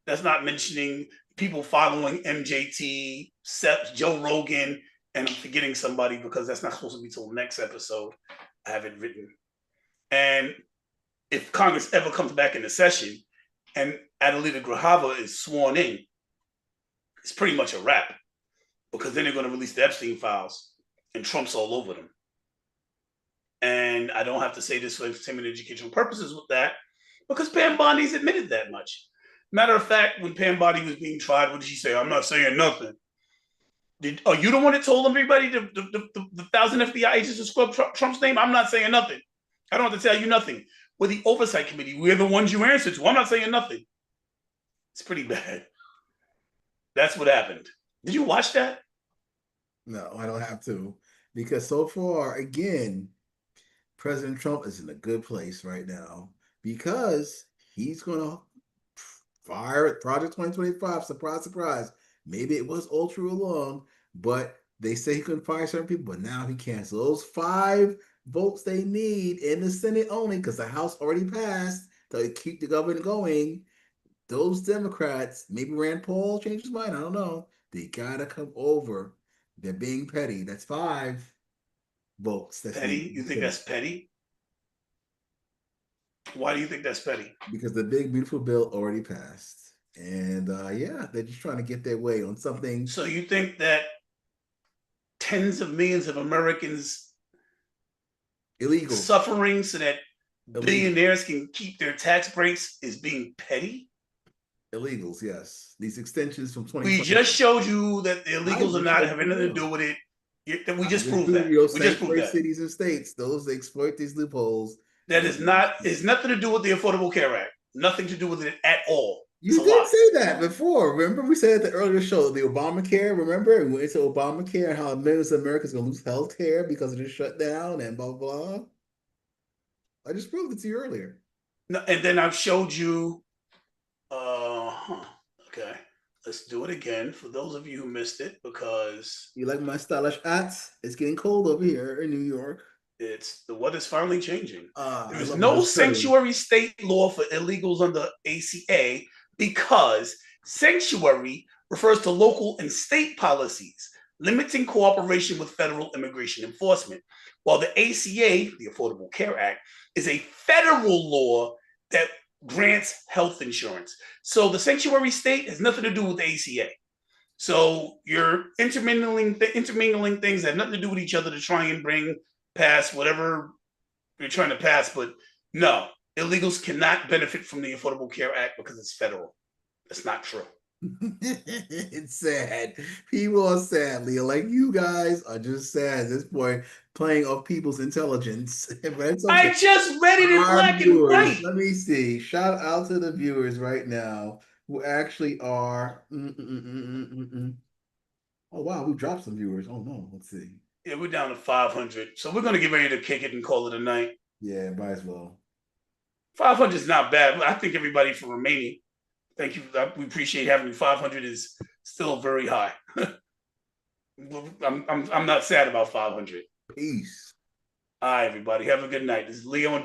B: That's not mentioning people following MJT, Seth, Joe Rogan, and I'm forgetting somebody because that's not supposed to be till next episode. I have it written. And if Congress ever comes back into session and Adelita Grajava is sworn in, it's pretty much a wrap because then they're going to release the Epstein files and Trump's all over them. And I don't have to say this for entertainment and educational purposes with that because Pam Bondi's admitted that much. Matter of fact, when Pam Bondi was being tried, what did she say? I'm not saying nothing. Are you the one that told everybody the 1,000 FBI agents to scrub Trump's name? I'm not saying nothing. I don't have to tell you nothing. We're the oversight committee. We're the ones you answer to. I'm not saying nothing. It's pretty bad. That's what happened. Did you watch that?
A: No, I don't have to. Because so far, again, President Trump is in a good place right now because he's going to fire Project 2025. Surprise, surprise. Maybe it was all true along, but they say he couldn't fire certain people, but now he can. So those 5 votes they need in the Senate only, because the House already passed to keep the government going. Those Democrats, maybe Rand Paul changed his mind. I don't know. They gotta come over. They're being petty. That's 5 votes. That's
B: petty? You think that's petty? Why do you think that's petty?
A: Because the big beautiful bill already passed, and they're just trying to get their way on something.
B: So you think that tens of millions of Americans
A: illegal
B: suffering so that billionaires can keep their tax breaks is being petty?
A: Illegals, yes. These extensions from 2020.
B: We just showed you that the illegals are not having anything to do with it. We just proved that. We just proved that.
A: Cities and states, those that exploit these loopholes.
B: That is not. It's nothing to do with the Affordable Care Act. Nothing to do with it at all.
A: You did say that before. Remember, we said at the earlier show, the Obamacare. Remember, we went into Obamacare and how millions of Americans are going to lose health care because of the shutdown and blah, blah. I just proved it to you earlier.
B: No, and then I've showed you. Okay, let's do it again for those of you who missed it because
A: you like my stylish hats. It's getting cold over here in New York.
B: It's the weather's finally changing. There's no sanctuary state law for illegals under ACA because sanctuary refers to local and state policies limiting cooperation with federal immigration enforcement, while the ACA, the Affordable Care Act, is a federal law that grants health insurance. So the sanctuary state has nothing to do with the ACA. So you're intermingling things that have nothing to do with each other to try and bring pass whatever you're trying to pass, but no, illegals cannot benefit from the Affordable Care Act because it's federal. That's not true.
A: It's sad. People are sad, Leo. Like you guys are just sad at this point, playing off people's intelligence. But it's okay.
B: I just read it in
A: Our
B: black and
A: viewers,
B: white.
A: let me see. Shout out to the viewers right now who actually are. Oh wow, we dropped some viewers. Oh no, let's see.
B: Yeah, we're down to 500. So we're gonna get ready to kick it and call it a night.
A: Yeah, might as well.
B: 500 is not bad. I think everybody for remaining. Thank you. We appreciate having you. 500 is still very high. I'm not sad about 500.
A: Peace.
B: All right, everybody. Have a good night. This is Leo and